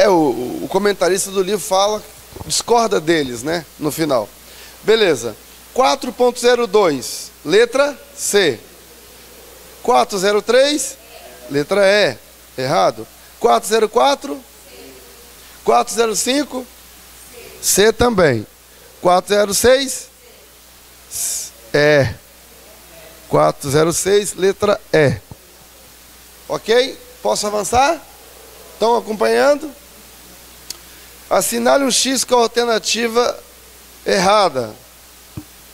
O comentarista do livro discorda deles, né? No final. Beleza. 4.02, letra C. 403, letra E. Errado. 404, 405, C também. 406, E. 406, letra E. Ok? Posso avançar? Estão acompanhando? Assinale um X com a alternativa errada.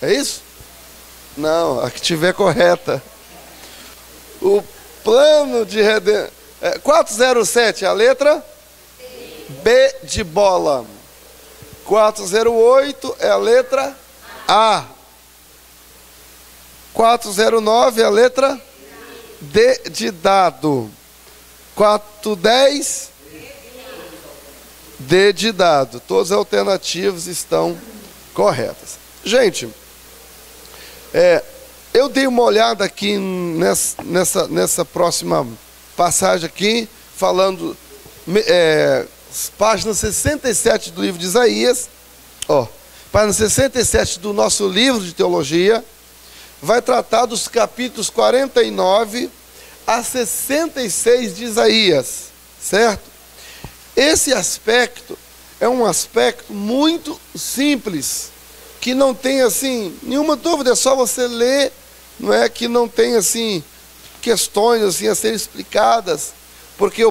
É isso? Não, a que tiver correta. O plano de redenção. 407, a letra B de bola. 408 é a letra A. 409 é a letra D de dado. 410 D de dado. Todas as alternativas estão corretas. Gente, eu dei uma olhada aqui nessa próxima passagem aqui, falando, página 67 do livro de Isaías, página 67 do nosso livro de teologia, vai tratar dos capítulos 49 a 66 de Isaías, certo? Esse aspecto é um aspecto muito simples, que não tem assim nenhuma dúvida, é só você ler, não é que não tem assim questões assim a serem explicadas, porque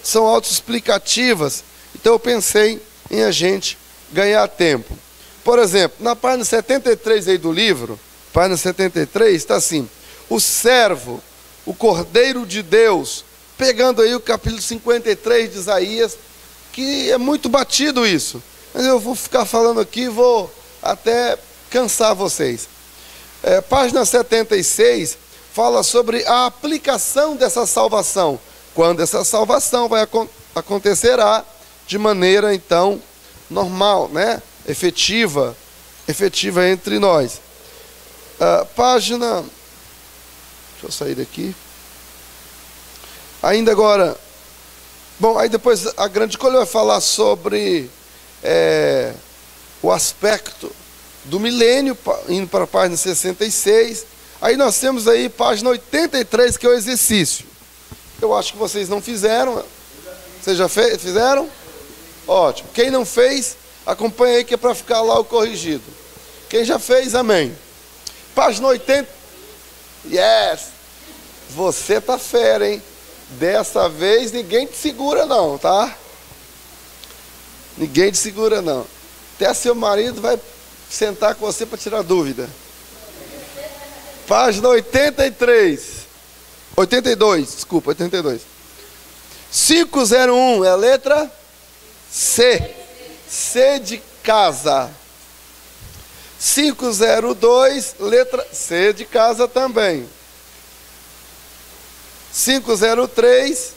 são autoexplicativas. Então eu pensei em a gente ganhar tempo. Por exemplo, na página 73 aí do livro, página 73, está assim: o servo, o Cordeiro de Deus, pegando aí o capítulo 53 de Isaías, que é muito batido isso, mas eu vou ficar falando aqui, vou até cansar vocês. Página 76 fala sobre a aplicação dessa salvação, quando essa salvação acontecerá de maneira então normal, né? efetiva entre nós. Página, deixa eu sair daqui. Ainda agora, bom, aí depois a grande colha vai falar sobre o aspecto do milênio, indo para a página 66. Aí nós temos aí página 83, que é o exercício. Eu acho que vocês não fizeram. Vocês já fizeram? Ótimo. Quem não fez, acompanha aí que é para ficar lá o corrigido. Quem já fez, amém. Página 80. Yes! Você tá fera, hein? Dessa vez ninguém te segura não, tá? Ninguém te segura não. Até seu marido vai sentar com você para tirar dúvida. Página 83. 82, desculpa, 82. 501 é a letra C. C de casa. 502, letra C de casa também. 503,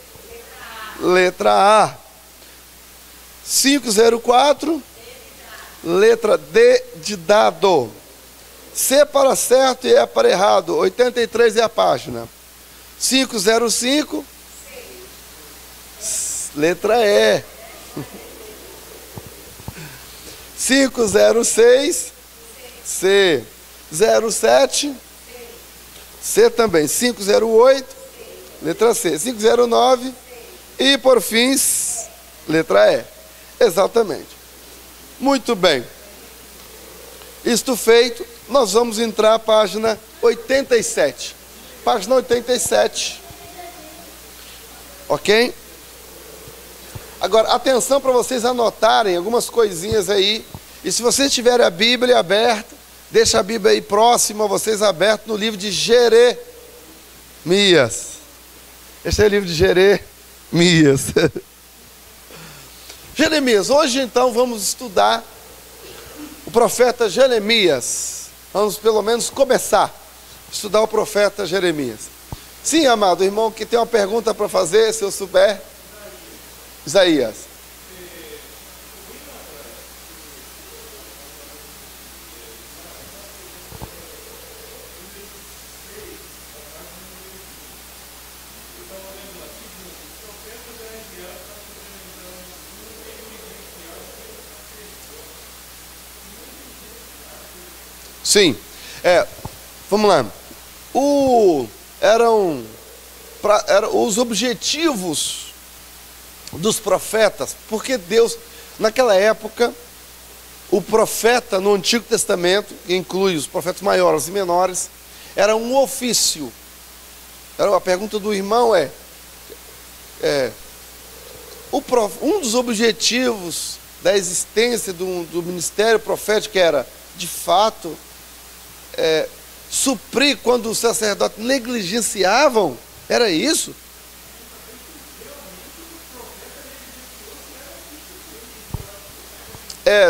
letra A. 504, letra D de dado. C para certo e E para errado. 83 é a página. 505, letra E. 506, C. 07, C também. 508, letra C. 509 e por fim, letra E. Exatamente. Muito bem. Isto feito, nós vamos entrar à página 87. Página 87. Ok? Agora, atenção para vocês anotarem algumas coisinhas aí. E se vocês tiverem a Bíblia aberta, deixa a Bíblia aí próxima a vocês, aberta no livro de Jeremias. Este é o livro de Jeremias. Jeremias, hoje então vamos estudar o profeta Jeremias. Vamos pelo menos começar a estudar o profeta Jeremias. Sim, amado irmão, que tem uma pergunta para fazer, se eu souber. Isaías. Sim. Vamos lá. Eram os objetivos dos profetas, porque Deus, naquela época, o profeta no Antigo Testamento, que inclui os profetas maiores e menores, era um ofício. A pergunta do irmão um dos objetivos da existência do ministério profético era, de fato, suprir quando os sacerdotes negligenciavam. Era isso?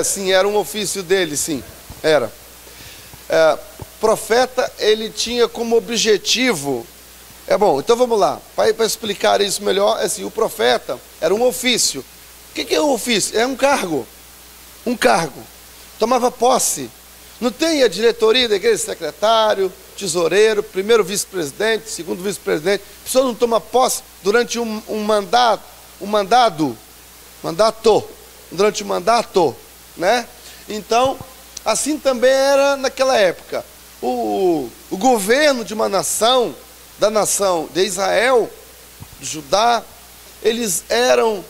Sim, era um ofício dele, sim, era. Profeta, ele tinha como objetivo, bom, então vamos lá, para explicar isso melhor, assim, o profeta era um ofício. O que é um ofício? É um cargo, tomava posse. Não tem a diretoria da igreja, secretário, tesoureiro, primeiro vice-presidente, segundo vice-presidente, a pessoa não toma posse durante durante o mandato, né? Então, assim também era naquela época. O governo de uma nação, da nação de Israel, de Judá, eles eram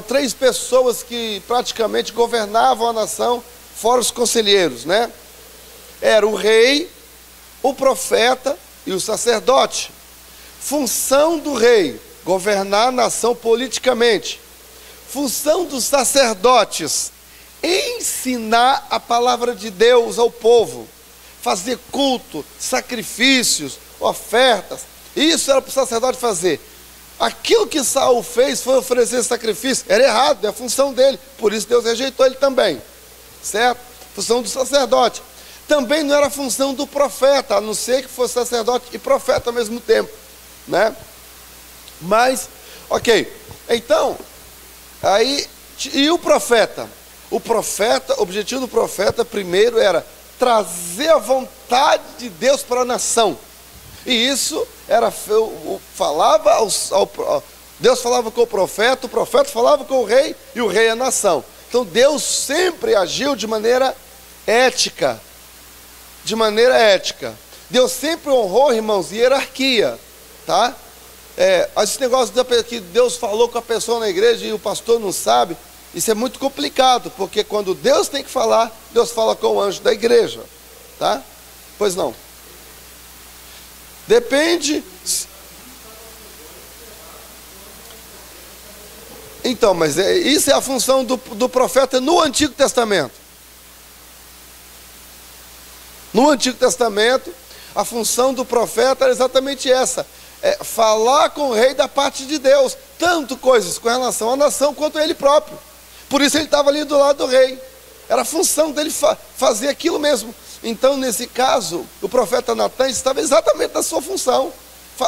3 pessoas que praticamente governavam a nação, fora os conselheiros, né? Era o rei, o profeta e o sacerdote. Função do rei, governar a nação politicamente. Função dos sacerdotes, ensinar a palavra de Deus ao povo, fazer culto, sacrifícios, ofertas. Isso era para o sacerdote fazer. Aquilo que Saul fez foi oferecer sacrifício, era errado, é a função dele, por isso Deus rejeitou ele também, certo? Função do sacerdote. Também não era função do profeta, a não ser que fosse sacerdote e profeta ao mesmo tempo, né? Mas, ok, então, e o profeta? O objetivo do profeta primeiro era trazer a vontade de Deus para a nação. E isso Deus falava com o profeta falava com o rei e o rei a nação. Então Deus sempre agiu de maneira ética. Deus sempre honrou, irmãos, hierarquia, tá? Esse negócio que Deus falou com a pessoa na igreja e o pastor não sabe, isso é muito complicado, porque quando Deus tem que falar, Deus fala com o anjo da igreja, tá? Pois não. Depende. Então, mas isso é a função do profeta no Antigo Testamento. No Antigo Testamento, a função do profeta era exatamente essa. Falar com o rei da parte de Deus, tanto coisas com relação à nação quanto a ele próprio. Por isso ele estava ali do lado do rei. Era a função dele fazer aquilo mesmo. Então, nesse caso, o profeta Natan estava exatamente na sua função,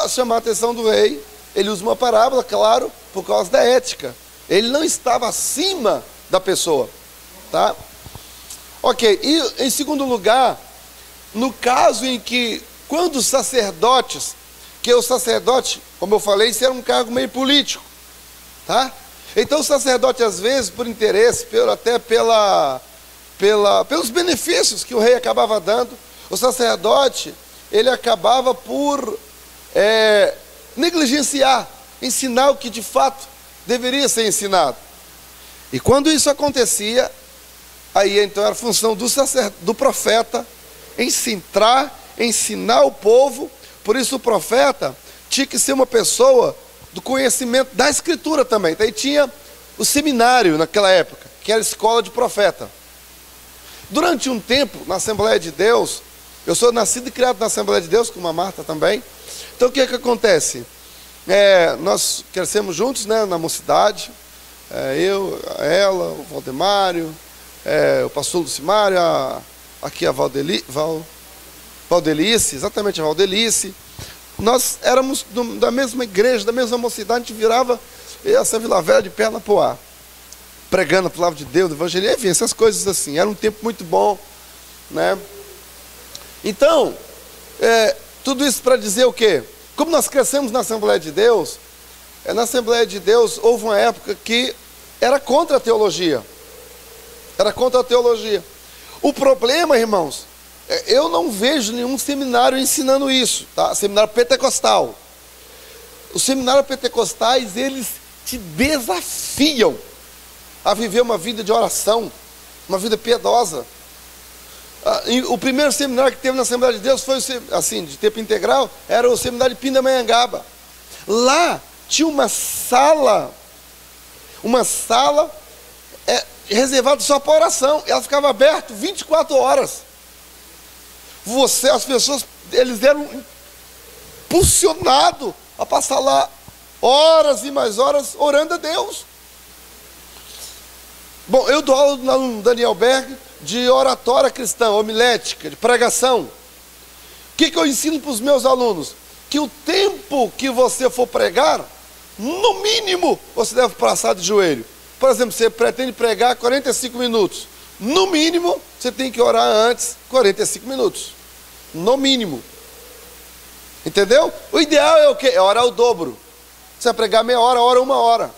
chamar a atenção do rei. Ele usa uma parábola, claro, por causa da ética. Ele não estava acima da pessoa, tá? Ok, e em segundo lugar, no caso em que, quando os sacerdotes, que o sacerdote, como eu falei, isso era um cargo meio político, tá? Então o sacerdote, às vezes, por interesse, pelos benefícios que o rei acabava dando, o sacerdote, ele acabava por negligenciar, ensinar o que de fato deveria ser ensinado. E quando isso acontecia, aí então era a função do profeta ensinar o povo. Por isso o profeta tinha que ser uma pessoa do conhecimento da Escritura também. Daí tinha o seminário naquela época, que era a escola de profeta. Durante um tempo, na Assembleia de Deus, eu sou nascido e criado na Assembleia de Deus, como a Marta também. Então o que acontece? Nós crescemos juntos, né, na mocidade, ela, o Valdemário, o pastor Lucimário, aqui a Valdelice, exatamente a Valdelice. Nós éramos da mesma igreja, da mesma mocidade, a gente virava essa Vila Velha de perna pro ar, pregando a palavra de Deus, evangelho, enfim, essas coisas assim. Era um tempo muito bom, né? Então, tudo isso para dizer o quê? Como nós crescemos na Assembleia de Deus, na Assembleia de Deus houve uma época que era contra a teologia. O problema, irmãos, Eu não vejo nenhum seminário ensinando isso, tá? Seminário pentecostal. Os seminários pentecostais, eles te desafiam a viver uma vida de oração, uma vida piedosa. O primeiro seminário que teve na Assembleia de Deus foi, assim, de tempo integral, era o seminário de Pindamonhangaba. Lá tinha uma sala reservada só para oração. Ela ficava aberta 24 horas. As pessoas, eles eram impulsionados a passar lá horas e mais horas orando a Deus. Bom, eu dou aula no Daniel Berg de oratória cristã, homilética, de pregação. O que eu ensino para os meus alunos? Que o tempo que você for pregar, no mínimo, você deve passar de joelho. Por exemplo, você pretende pregar 45 minutos. No mínimo, você tem que orar antes 45 minutos. No mínimo. Entendeu? O ideal é o quê? É orar o dobro. Você vai pregar meia hora, ora 1 hora.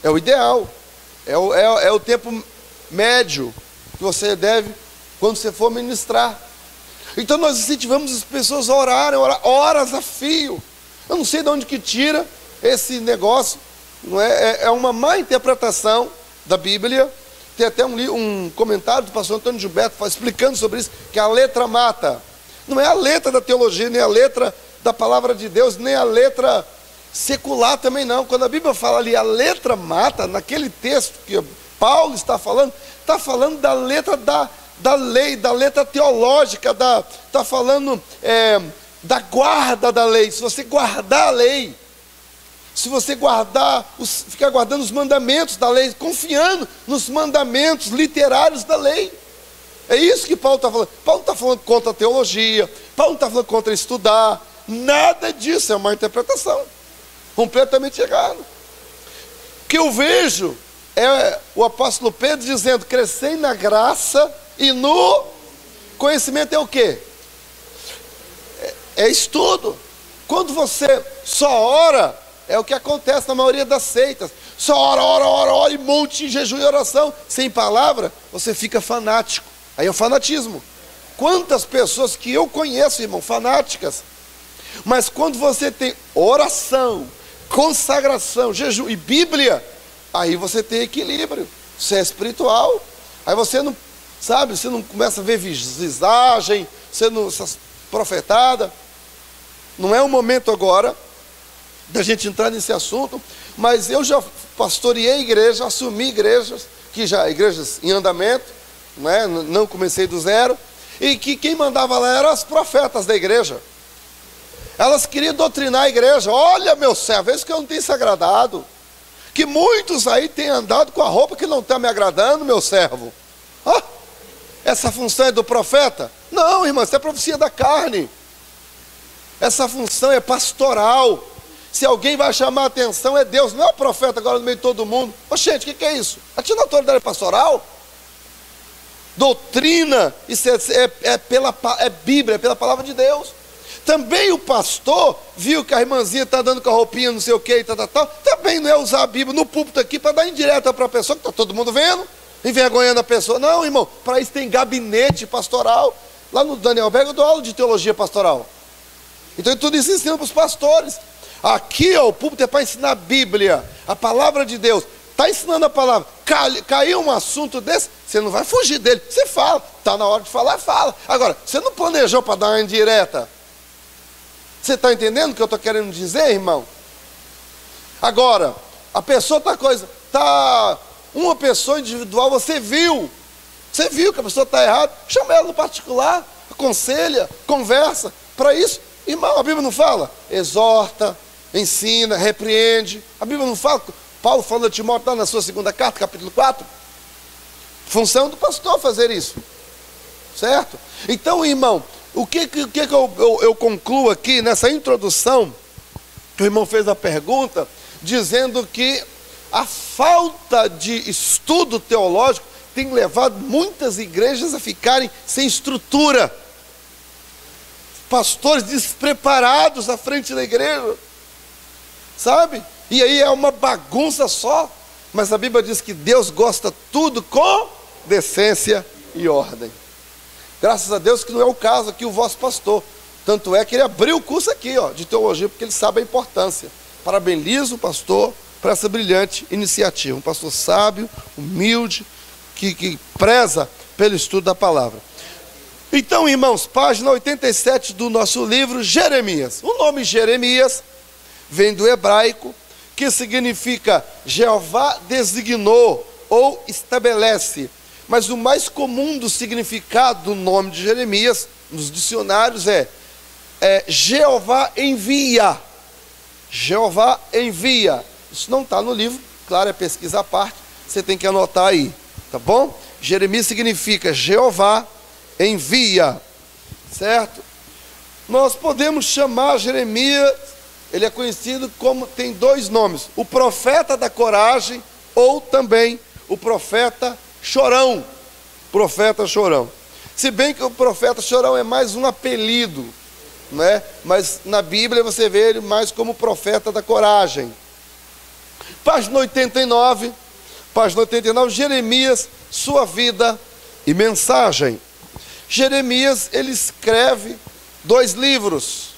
É o ideal. É o tempo médio que você deve quando você for ministrar. Então nós incentivamos as pessoas a orarem, horas a fio. Eu não sei de onde que tira esse negócio. Não é uma má interpretação da Bíblia. Tem até um comentário do pastor Antônio Gilberto explicando sobre isso, que a letra mata. Não é a letra da teologia, nem a letra da palavra de Deus, nem a letra secular também não. Quando a Bíblia fala ali, a letra mata, naquele texto que Paulo está falando da letra da lei, da letra teológica, está falando da guarda da lei. Se você guardar a lei, se você ficar guardando os mandamentos da lei, confiando nos mandamentos literários da lei. É isso que Paulo está falando. Paulo não está falando contra a teologia, Paulo não está falando contra estudar, nada disso, é uma interpretação completamente errada. O que eu vejo é o apóstolo Pedro dizendo: crescei na graça e no conhecimento. É o quê? É estudo. Quando você só ora, é o que acontece na maioria das seitas. Só ora, e monte em jejum e oração, sem palavra, você fica fanático. Aí é o fanatismo. Quantas pessoas que eu conheço, irmão, fanáticas. Mas quando você tem oração, consagração, jejum e Bíblia, aí você tem equilíbrio. Você é espiritual. Aí você não, sabe, você não começa a ver visagem, você não, essas profetadas. Não é o momento agora da gente entrar nesse assunto, mas eu já pastoreei igrejas, assumi igrejas em andamento, não comecei do zero, e que quem mandava lá eram as profetas da igreja. Elas queriam doutrinar a igreja. Olha, meu servo, isso que eu não tenho se agradado, que muitos aí têm andado com a roupa que não está me agradando, meu servo. Essa função é do profeta? Não, irmã, isso é profecia da carne. Essa função é pastoral. Se alguém vai chamar a atenção, é Deus, não é o profeta agora no meio de todo mundo. Gente, o que é isso? Atina a autoridade pastoral? Doutrina, isso é Bíblia, é pela palavra de Deus. Também o pastor viu que a irmãzinha está dando com a roupinha, não sei o que, também não é usar a Bíblia no púlpito aqui para dar indireta para a pessoa, que está todo mundo vendo, envergonhando a pessoa. Não, irmão, para isso tem gabinete pastoral. Lá no Daniel Berg eu dou aula de teologia pastoral. Então tudo isso ensina para os pastores. Aqui, o púlpito é para ensinar a Bíblia, a palavra de Deus. Está ensinando a palavra. Caiu um assunto desse, você não vai fugir dele. Você fala, está na hora de falar, fala. Agora, você não planejou para dar uma indireta. Você está entendendo o que eu estou querendo dizer, irmão? Agora, a pessoa está uma pessoa individual, você viu que a pessoa está errada, chama ela no particular, aconselha, conversa. Para isso, irmão, a Bíblia não fala? Exorta, ensina, repreende. A Bíblia não fala? Paulo falando a Timóteo na sua segunda carta, capítulo 4. Função do pastor fazer isso. Certo? Então, irmão, o que eu concluo aqui nessa introdução, que o irmão fez a pergunta, dizendo que a falta de estudo teológico tem levado muitas igrejas a ficarem sem estrutura. Pastores despreparados à frente da igreja, sabe? E aí é uma bagunça só. Mas a Bíblia diz que Deus gosta tudo com decência e ordem. Graças a Deus que não é o caso aqui o vosso pastor. Tanto é que ele abriu o curso aqui, ó, de teologia, porque ele sabe a importância. Parabenizo o pastor por essa brilhante iniciativa. Um pastor sábio, humilde, que preza pelo estudo da palavra. Então, irmãos, página 87 do nosso livro, Jeremias. O nome Jeremias vem do hebraico, que significa Jeová designou ou estabelece. Mas o mais comum do significado do nome de Jeremias, nos dicionários, é Jeová envia. Jeová envia. Isso não está no livro, claro, é pesquisa à parte, você tem que anotar aí, tá bom? Jeremias significa Jeová envia, certo? Nós podemos chamar Jeremias, ele é conhecido como, tem dois nomes, o profeta da coragem ou também o profeta chorão. Profeta chorão. Se bem que o profeta chorão é mais um apelido, né? Mas na Bíblia você vê ele mais como profeta da coragem. Página 89, Jeremias, sua vida e mensagem. Jeremias, ele escreve 2 livros.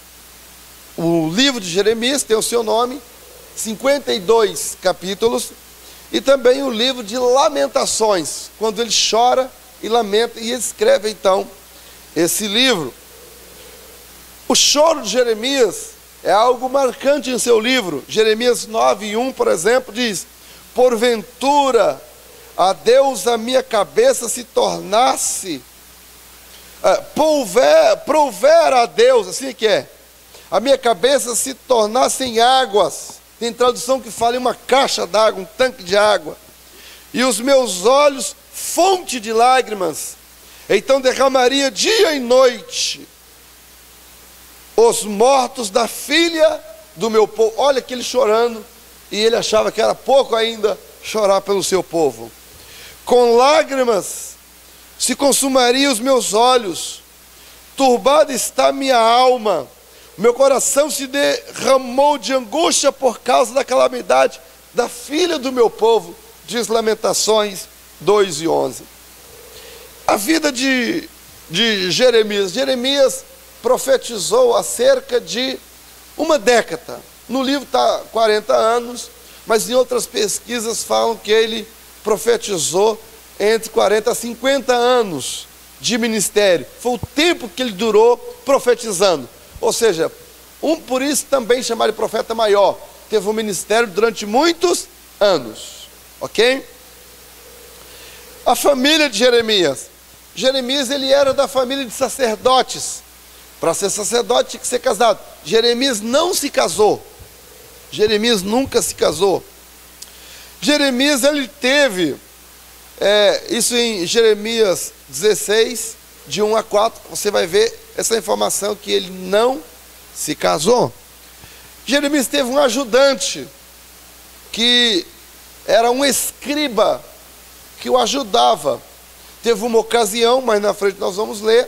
O livro de Jeremias tem o seu nome, 52 capítulos, e também o livro de Lamentações, quando ele chora e lamenta, e escreve então esse livro. O choro de Jeremias é algo marcante em seu livro. Jeremias 9:1, por exemplo, diz: porventura a Deus a minha cabeça se tornasse, prover a Deus, assim que é, a minha cabeça se tornasse em águas. Tem tradução que fala em uma caixa d'água, um tanque de água, e os meus olhos fonte de lágrimas, então derramaria dia e noite os mortos da filha do meu povo. Olha que ele chorando, e ele achava que era pouco ainda chorar pelo seu povo. Com lágrimas se consumaria os meus olhos, turbada está minha alma, meu coração se derramou de angústia por causa da calamidade da filha do meu povo, diz Lamentações 2:11. A vida de Jeremias. Jeremias profetizou há cerca de uma década. No livro está 40 anos, mas em outras pesquisas falam que ele profetizou entre 40 a 50 anos de ministério. Foi o tempo que ele durou profetizando. Ou seja, por isso também chamaram de profeta maior. Teve um ministério durante muitos anos. Ok? A família de Jeremias. Jeremias, ele era da família de sacerdotes. Para ser sacerdote tinha que ser casado. Jeremias não se casou. Jeremias nunca se casou. Jeremias, ele teve, isso em Jeremias 16, de 1 a 4, você vai ver essa informação que ele não se casou. Jeremias teve um ajudante, que era um escriba, que o ajudava. Teve uma ocasião, mas na frente nós vamos ler,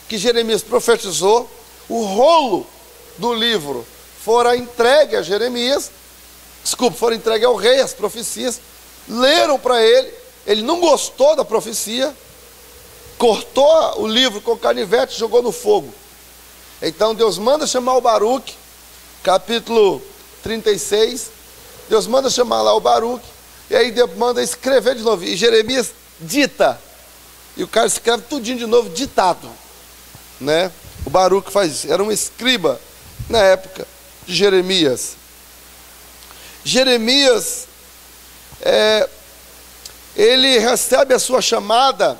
que Jeremias profetizou, o rolo do livro fora entregue a Jeremias, foram entregue ao rei, as profecias, leram para ele, ele não gostou da profecia, cortou o livro com canivete e jogou no fogo. Então Deus manda chamar o Baruque, capítulo 36, Deus manda chamar lá o Baruque, e aí Deus manda escrever de novo, e Jeremias dita, e o cara escreve tudinho de novo, ditado, né? O Baruque faz isso, era um escriba na época de Jeremias. Jeremias, ele recebe a sua chamada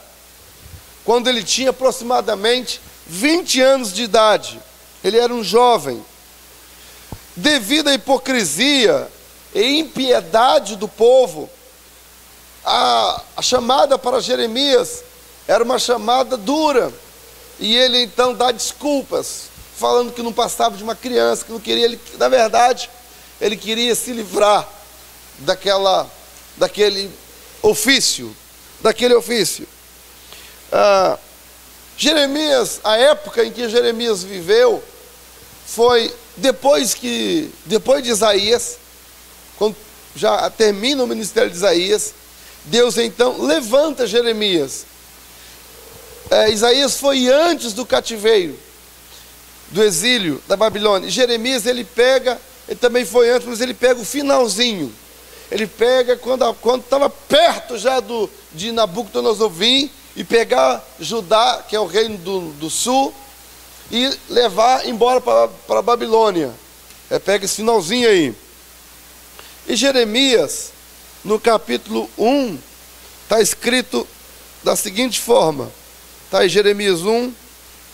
quando ele tinha aproximadamente 20 anos de idade. Ele era um jovem. Devido à hipocrisia e impiedade do povo, a chamada para Jeremias era uma chamada dura. E ele então dá desculpas, falando que não passava de uma criança, que não queria, na verdade, ele queria se livrar daquele ofício. Jeremias, a época em que Jeremias viveu, foi depois de Isaías, quando já termina o ministério de Isaías, Deus então levanta Jeremias. Isaías foi antes do cativeiro, do exílio da Babilônia. Jeremias ele também foi antes, mas ele pega o finalzinho. Ele pega quando estava perto já de Nabucodonosor vir e pegar Judá, que é o reino do sul, e levar embora para a Babilônia. Pega esse finalzinho aí. E Jeremias, no capítulo 1, está escrito da seguinte forma. Está aí Jeremias 1,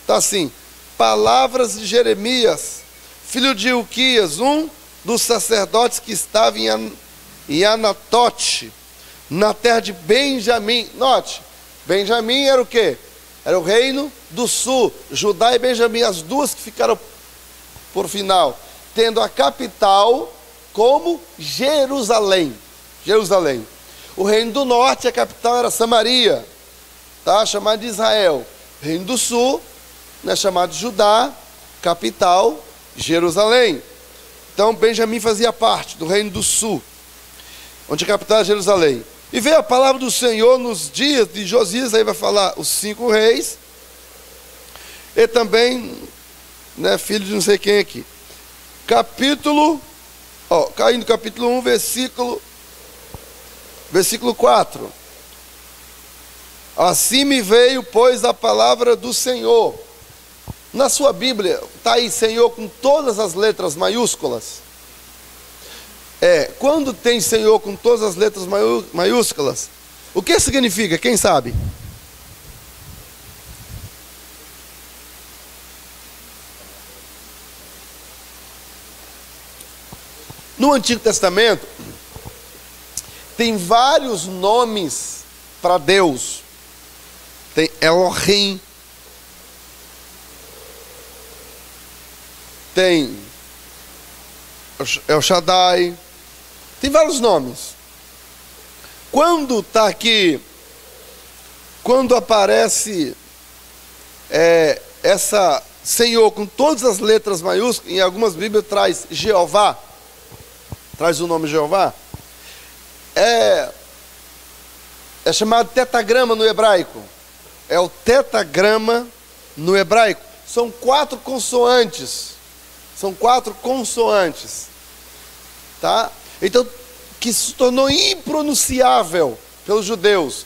está assim: palavras de Jeremias, filho de Ilquias, um dos sacerdotes que estava em Anatote, na terra de Benjamim. Note, Benjamim era o quê? Era o reino do sul. Judá e Benjamim, as duas que ficaram por final, tendo a capital como Jerusalém. Jerusalém. O reino do norte, a capital era Samaria, tá? Chamado de Israel. O reino do sul, né, chamado de Judá, capital Jerusalém. Então Benjamim fazia parte do reino do sul, onde a capital é Jerusalém. E veio a palavra do Senhor nos dias de Josias, aí vai falar os 5 reis, e também, né, filho de não sei quem aqui. Caindo capítulo 1, versículo 4. Assim me veio, pois, a palavra do Senhor. Na sua Bíblia, está aí Senhor com todas as letras maiúsculas. Quando tem Senhor com todas as letras maiúsculas, o que significa? Quem sabe? No Antigo Testamento, tem vários nomes para Deus. Tem Elohim, tem El Shaddai, tem vários nomes. Quando está aqui, quando aparece essa Senhor com todas as letras maiúsculas, em algumas Bíblias traz Jeová, traz o nome Jeová, é chamado tetagrama no hebraico. É o tetagrama no hebraico. São 4 consoantes. São 4 consoantes. Tá? Então, que se tornou impronunciável pelos judeus.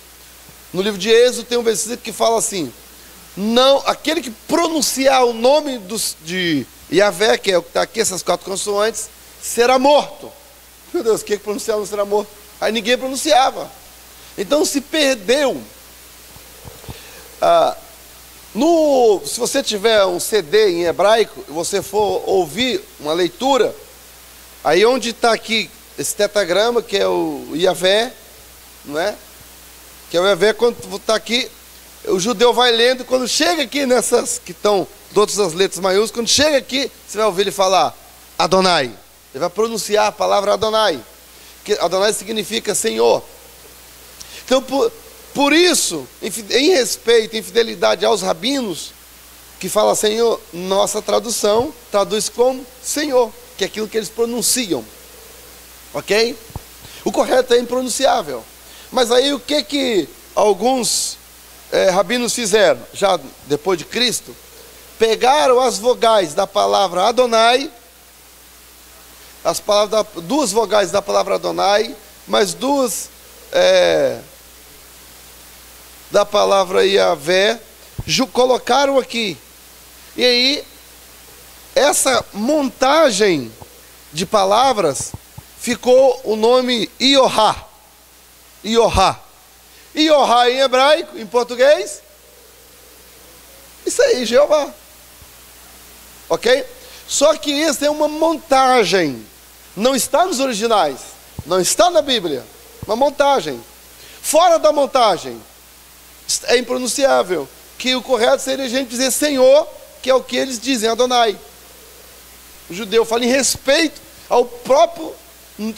No livro de Êxodo tem um versículo que fala assim: não, aquele que pronunciar o nome de Yahvé, que é o que está aqui, essas 4 consoantes, será morto. Meu Deus, o que pronunciar não será morto? Aí ninguém pronunciava. Então se perdeu. Se você tiver um CD em hebraico e você for ouvir uma leitura, aí onde está aqui esse tetagrama, que é o Yahvé, não é? Que é o Yahvé, quando está aqui, o judeu vai lendo, e quando chega aqui nessas que estão todas as letras maiúsculas, quando chega aqui, você vai ouvir ele falar Adonai. Ele vai pronunciar a palavra Adonai, que Adonai significa Senhor. Então, por isso, em respeito, em fidelidade aos rabinos, que fala Senhor, nossa tradução traduz como Senhor, que é aquilo que eles pronunciam. Ok? O correto é impronunciável. Mas aí o que alguns rabinos fizeram, já depois de Cristo? Pegaram as vogais da palavra Adonai, duas vogais da palavra Adonai, mais duas da palavra Yahvé, colocaram aqui. E aí, essa montagem de palavras, ficou o nome Iohá. Iohá. Iohá em hebraico, em português, isso aí, Jeová. Ok? Só que isso é uma montagem. Não está nos originais. Não está na Bíblia. Uma montagem. Fora da montagem, é impronunciável. Que o correto seria a gente dizer Senhor, que é o que eles dizem, Adonai. O judeu fala em respeito ao próprio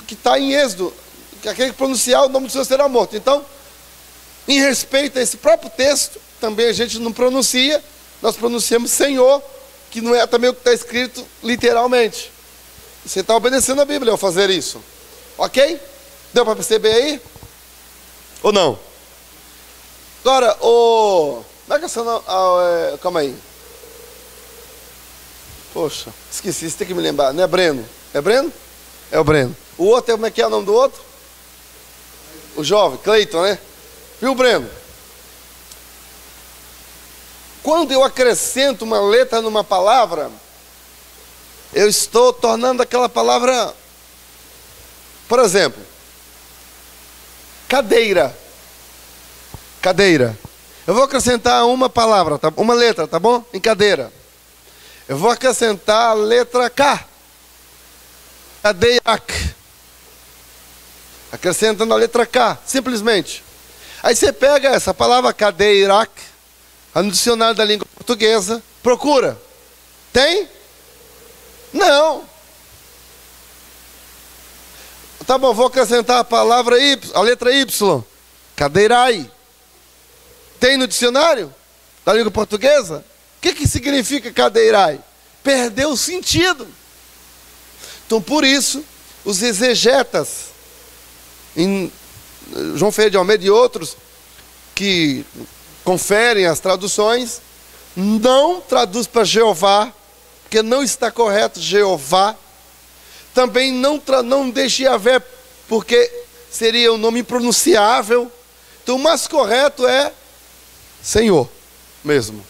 que está em Êxodo, que aquele que pronunciar o nome do Senhor será morto. Então, em respeito a esse próprio texto, também a gente não pronuncia, nós pronunciamos Senhor, que não é também o que está escrito literalmente. Você está obedecendo a Bíblia ao fazer isso. Ok? Deu para perceber aí? Ou não? Agora, Como é que é seu nome? Calma aí. Poxa, esqueci, você tem que me lembrar. Não é Breno? É Breno? É o Breno. O outro, como é que é o nome do outro? O jovem, Cleiton, né? Viu, Breno? Quando eu acrescento uma letra numa palavra, eu estou tornando aquela palavra, por exemplo, cadeira. Cadeira. Eu vou acrescentar uma palavra, tá? Uma letra, tá bom? Em cadeira. Eu vou acrescentar a letra K. Cadeirac. Acrescentando a letra K, simplesmente. Aí você pega essa palavra cadeirac, no dicionário da língua portuguesa, procura. Tem? Não. Tá bom, vou acrescentar a palavra Y, a letra Y. Cadeirai. Tem no dicionário da língua portuguesa? O que significa cadeirai? Perdeu o sentido. Então, por isso, os exegetas, em João Ferreira de Almeida e outros, que conferem as traduções, não traduz para Jeová, porque não está correto Jeová. Também não deixe Yahvé, porque seria um nome impronunciável. Então, o mais correto é Senhor mesmo.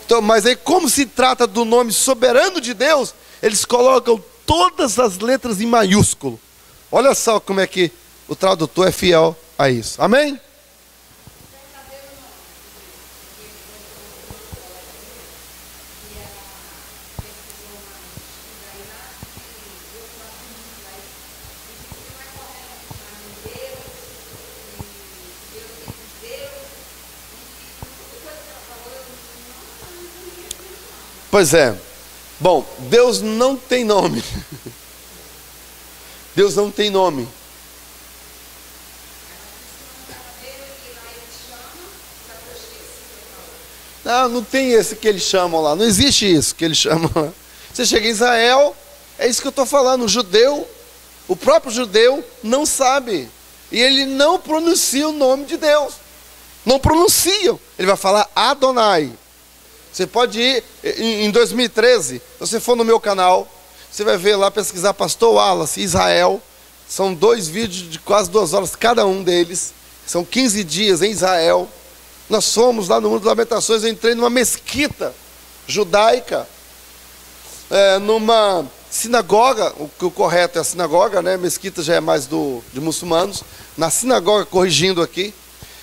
Então, mas aí, como se trata do nome soberano de Deus, eles colocam todas as letras em maiúsculo. Olha só como é que o tradutor é fiel a isso. Amém? Pois é. Bom, Deus não tem nome. Deus não tem nome. Não tem esse que eles chamam lá. Não existe isso que eles chamam lá. Você chega em Israel, é isso que eu estou falando. O judeu, o próprio judeu, não sabe. E ele não pronuncia o nome de Deus. Não pronunciam. Ele vai falar Adonai. Você pode ir em 2013, se você for no meu canal, você vai ver lá, pesquisar Pastor Wallace, Israel. São 2 vídeos de quase 2 horas cada um deles. São 15 dias em Israel. Nós fomos lá no Mundo das Lamentações, eu entrei numa mesquita judaica, numa sinagoga, o correto é a sinagoga, né? Mesquita já é mais de muçulmanos. Na sinagoga, corrigindo aqui,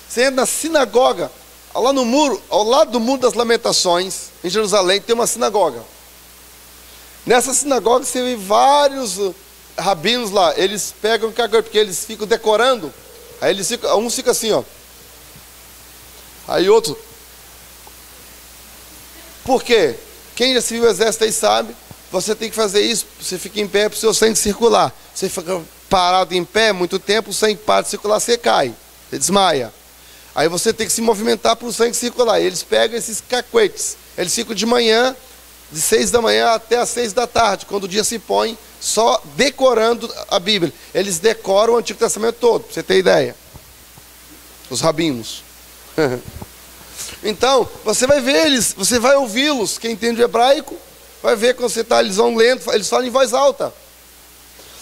você entra na sinagoga, lá no muro, ao lado do Muro das Lamentações, em Jerusalém, tem uma sinagoga. Nessa sinagoga você vê vários rabinos lá, eles pegam porque eles ficam decorando, aí eles ficam, um fica assim, ó. Aí outro. Por quê? Quem já se viu o exército aí sabe, você tem que fazer isso, você fica em pé para o seu sangue circular. Você fica parado em pé muito tempo, o sangue para de circular, você cai, você desmaia. Aí você tem que se movimentar para o sangue circular. E eles pegam esses cacuetes. Eles ficam de manhã, de 6 da manhã até as 6 da tarde, quando o dia se põe, só decorando a Bíblia. Eles decoram o Antigo Testamento todo, para você ter ideia. Os rabinos. Então, você vai ver eles, você vai ouvi-los. Quem entende o hebraico, vai ver quando você está, eles vão lendo, eles falam em voz alta.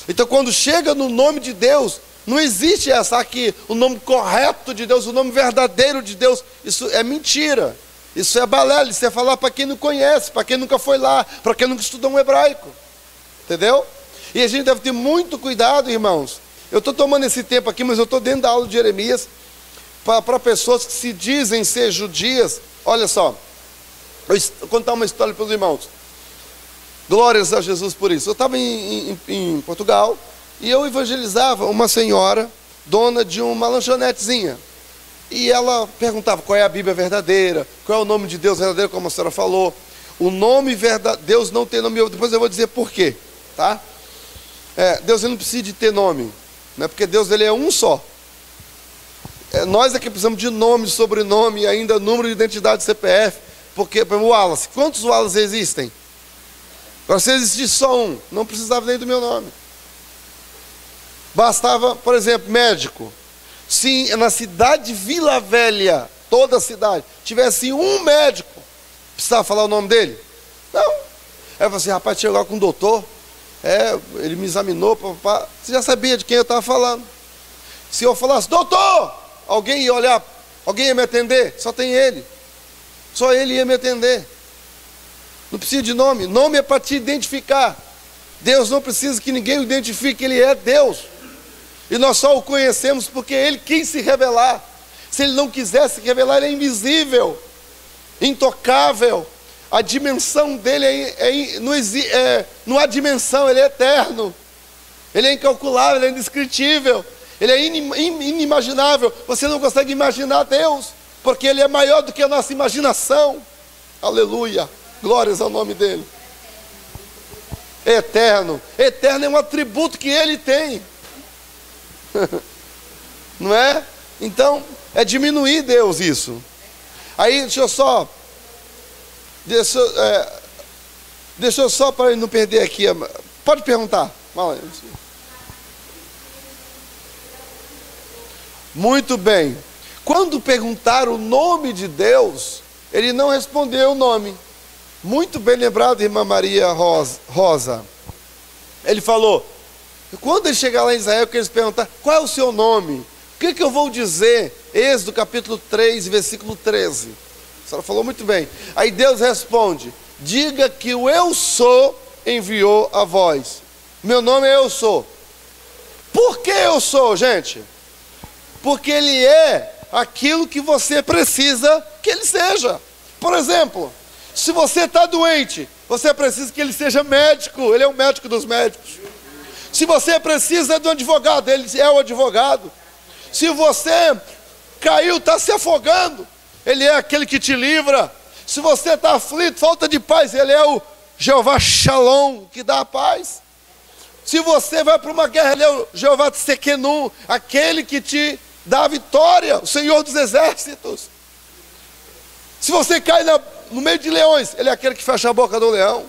Então, quando chega no nome de Deus, não existe essa aqui, o nome correto de Deus, o nome verdadeiro de Deus. Isso é mentira. Isso é balela, isso é falar para quem não conhece, para quem nunca foi lá, para quem nunca estudou um hebraico. Entendeu? E a gente deve ter muito cuidado, irmãos. Eu estou tomando esse tempo aqui, mas eu estou dentro da aula de Jeremias, para pessoas que se dizem ser judias. Olha só, vou contar uma história para os irmãos. Glórias a Jesus por isso. Eu estava em Portugal, e eu evangelizava uma senhora, dona de uma lanchonetezinha. E ela perguntava qual é a Bíblia verdadeira, qual é o nome de Deus verdadeiro, como a senhora falou. O nome verdadeiro, Deus não tem nome, depois eu vou dizer por quê, tá? Deus ele não precisa de ter nome, né? Porque Deus ele é um só. Nós é que precisamos de nome, sobrenome, e ainda número de identidade CPF, porque, por exemplo, Wallace, quantos Wallace existem? Agora, se existisse só um, não precisava nem do meu nome. Bastava, por exemplo, médico. Se na cidade de Vila Velha toda a cidade, tivesse um médico, precisava falar o nome dele? Não. Aí eu falei assim, rapaz, chegou lá com o doutor, ele me examinou, papá. Você já sabia de quem eu estava falando. Se eu falasse, doutor, alguém ia olhar, alguém ia me atender? Só tem ele. Só ele ia me atender. Não precisa de nome. Nome é para te identificar. Deus não precisa que ninguém o identifique, Ele é Deus. E nós só o conhecemos porque Ele quis se revelar. Se Ele não quisesse se revelar, Ele é invisível, intocável. A dimensão dele não há dimensão, Ele é eterno. Ele é incalculável, Ele é indescritível. Ele é inimaginável. Você não consegue imaginar Deus, porque Ele é maior do que a nossa imaginação. Aleluia, glórias ao nome dEle. Eterno. Eterno é um atributo que Ele tem. Não é? Então, é diminuir Deus isso. Aí, deixa eu só para não perder aqui. Pode perguntar. Muito bem. Quando perguntaram o nome de Deus, ele não respondeu o nome. Muito bem lembrado, irmã Maria Rosa. Ele falou, quando ele chegar lá em Israel, que eles perguntar, qual é o seu nome? O que eu vou dizer? Êxodo capítulo 3, versículo 13. A senhora falou muito bem. Aí Deus responde, diga que o eu sou enviou a vós. Meu nome é eu sou. Por que eu sou, gente? Porque Ele é aquilo que você precisa que Ele seja. Por exemplo, se você está doente, você precisa que Ele seja médico. Ele é o médico dos médicos. Se você precisa de um advogado, Ele é o advogado. Se você caiu, está se afogando, Ele é aquele que te livra. Se você está aflito, falta de paz, Ele é o Jeová Shalom, que dá a paz. Se você vai para uma guerra, Ele é o Jeová Tsequenu, aquele que te dá a vitória, o Senhor dos exércitos. Se você cai no meio de leões, Ele é aquele que fecha a boca do leão.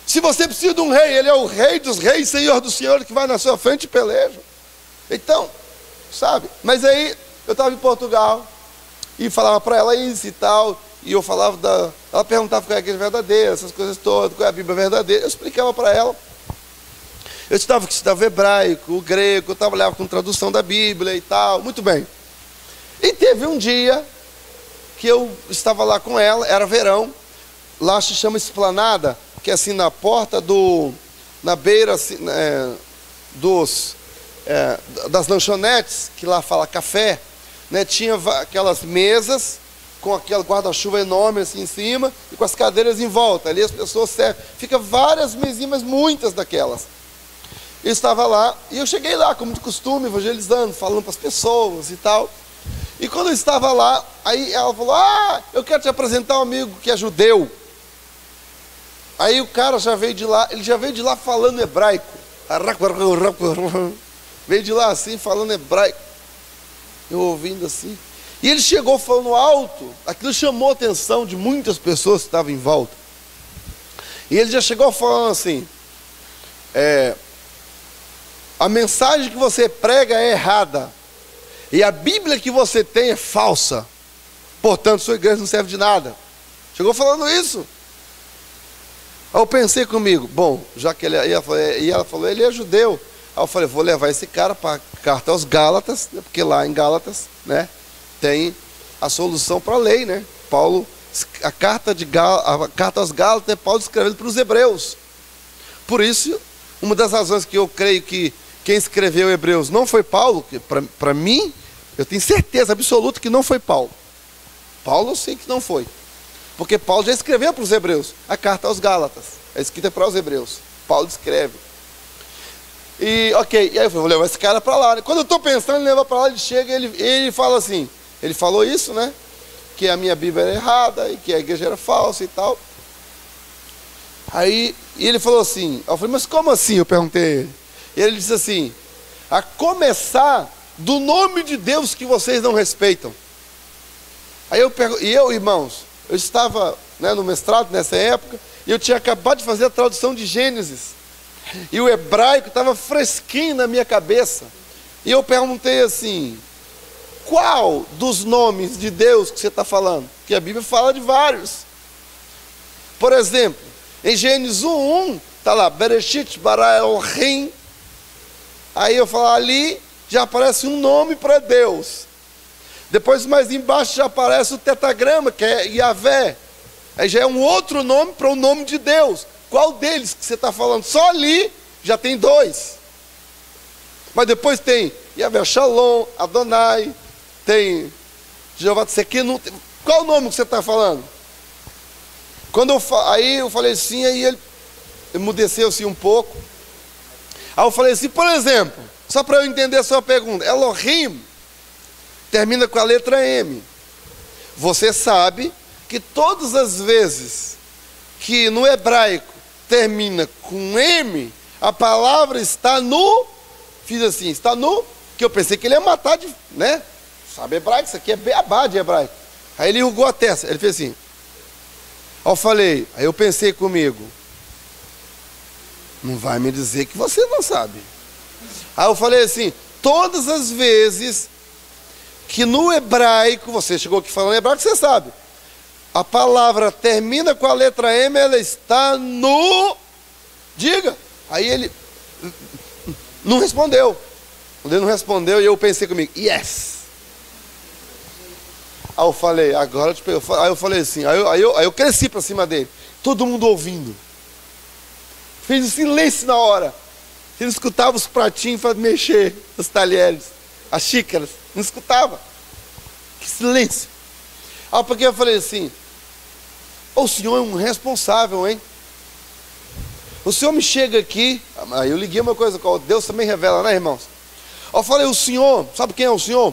Se você precisa de um rei, Ele é o Rei dos reis, Senhor do Senhor, que vai na sua frente e peleja. Então, sabe? Mas aí, eu estava em Portugal, e falava para ela isso e tal, e eu falava ela perguntava qual é a igreja verdadeira, essas coisas todas, qual é a Bíblia verdadeira, eu explicava para ela. Eu estudava o hebraico, o grego, eu trabalhava com tradução da Bíblia e tal, muito bem. E teve um dia que eu estava lá com ela, era verão, lá se chama Esplanada, que é assim na porta na beira assim, das lanchonetes, que lá fala café, né, tinha aquelas mesas com aquele guarda-chuva enorme assim em cima e com as cadeiras em volta, ali as pessoas servem, fica várias mesinhas, mas muitas daquelas. Eu estava lá, e eu cheguei lá, como de costume, evangelizando, falando para as pessoas e tal. E quando eu estava lá, aí ela falou, eu quero te apresentar um amigo que é judeu. Aí o cara já veio de lá, ele já veio de lá falando hebraico. Veio de lá assim, falando hebraico. Eu ouvindo assim. E ele chegou falando alto, aquilo chamou a atenção de muitas pessoas que estavam em volta. E ele já chegou falando assim, a mensagem que você prega é errada. E a Bíblia que você tem é falsa. Portanto, sua igreja não serve de nada. Chegou falando isso. Aí eu pensei comigo, bom, já que ela falou, ele é judeu. Aí eu falei, vou levar esse cara para a carta aos Gálatas, porque lá em Gálatas, né, tem a solução para a lei, né? Paulo, a carta aos Gálatas é Paulo escrevendo para os hebreus. Por isso, uma das razões que eu creio que quem escreveu Hebreus não foi Paulo, para mim, eu tenho certeza absoluta que não foi Paulo. Paulo eu sei que não foi. Porque Paulo já escreveu para os hebreus a carta aos Gálatas. É escrita para os hebreus. Paulo escreve. E ok, e aí eu falei, vou levar esse cara para lá. Quando eu estou pensando em levar para lá, ele chega e ele fala assim, ele falou isso, né? Que a minha Bíblia era errada e que a igreja era falsa e tal. Aí ele falou assim, eu falei, mas como assim? Eu perguntei a ele. E ele disse assim, a começar do nome de Deus que vocês não respeitam. Aí eu, irmãos, eu estava, né, no mestrado nessa época, e eu tinha acabado de fazer a tradução de Gênesis. E o hebraico estava fresquinho na minha cabeça. E eu perguntei assim, qual dos nomes de Deus que você está falando? Porque a Bíblia fala de vários. Por exemplo, em Gênesis 1:1, está lá, Bereshit bara Elohim. Aí eu falo, ali já aparece um nome para Deus. Depois mais embaixo já aparece o tetragrama, que é Yahvé. Aí já é um outro nome para o nome de Deus. Qual deles que você está falando? Só ali já tem 2. Mas depois tem Yahvé Shalom, Adonai, tem Jeová Tsekenu. Qual o nome que você está falando? Aí eu falei assim, aí ele emudeceu assim um pouco. Aí eu falei assim, por exemplo, só para eu entender a sua pergunta, Elohim termina com a letra M. Você sabe que todas as vezes que no hebraico termina com M, a palavra está no, fiz assim, está no, que eu pensei que ele ia matar de, né? Sabe hebraico? Isso aqui é beabá de hebraico. Aí ele enrugou a testa, ele fez assim. Aí eu falei, aí eu pensei comigo, não vai me dizer que você não sabe. Aí eu falei assim, todas as vezes que no hebraico, você chegou aqui falando hebraico, você sabe, a palavra termina com a letra M, ela está no, diga. Aí ele não respondeu. Quando ele não respondeu, eu pensei comigo, yes. Aí eu falei, agora aí eu falei assim, aí eu cresci para cima dele, todo mundo ouvindo. Fez um silêncio na hora. Ele escutava os pratinhos para mexer, os talheres, as xícaras, não escutava. Que silêncio. Aí porque eu falei assim, o senhor é um responsável, hein? O senhor me chega aqui, aí eu liguei uma coisa, Deus também revela, né, irmãos? Eu falei, o senhor, sabe quem é o senhor?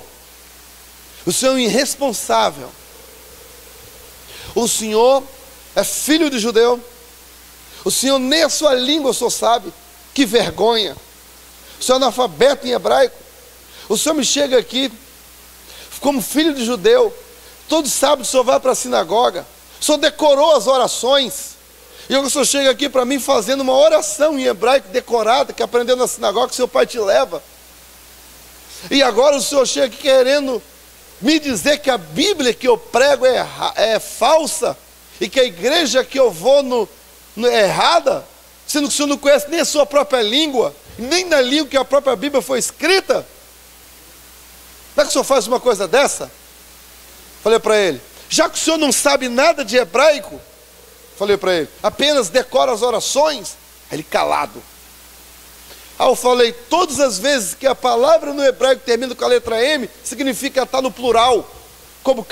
O senhor é um irresponsável. O senhor é filho de judeu. O senhor nem a sua língua o senhor sabe. Que vergonha. O senhor é analfabeto em hebraico. O senhor me chega aqui como filho de judeu. Todo sábado o senhor vai para a sinagoga. O senhor decorou as orações. E o senhor chega aqui para mim fazendo uma oração em hebraico decorada, que aprendeu na sinagoga, que seu pai te leva. E agora o senhor chega aqui querendo me dizer que a Bíblia que eu prego é falsa, e que a igreja que eu vou é errada, sendo que o senhor não conhece nem a sua própria língua, nem na língua que a própria Bíblia foi escrita. Como é que o senhor faz uma coisa dessa? Falei para ele, já que o senhor não sabe nada de hebraico, falei para ele, apenas decora as orações. Aí ele calado. Aí eu falei, todas as vezes que a palavra no hebraico termina com a letra M, significa estar no plural. Como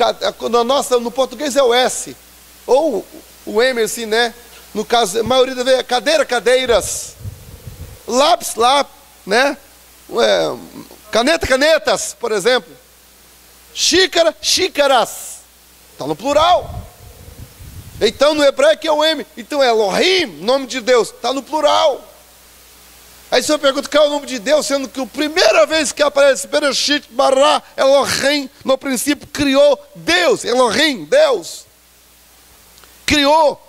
no português é o S, ou o M assim, né? No caso, a maioria da vez é cadeira, cadeiras. Lápis, lápis, né? Caneta, canetas, por exemplo. Xícara, xícaras. Está no plural. Então no hebraico é o M. Então é Elohim, nome de Deus, está no plural. Aí o senhor pergunta qual é o nome de Deus, sendo que a primeira vez que aparece Bereshit bara Elohim, no princípio criou Deus, Elohim, Deus. Criou.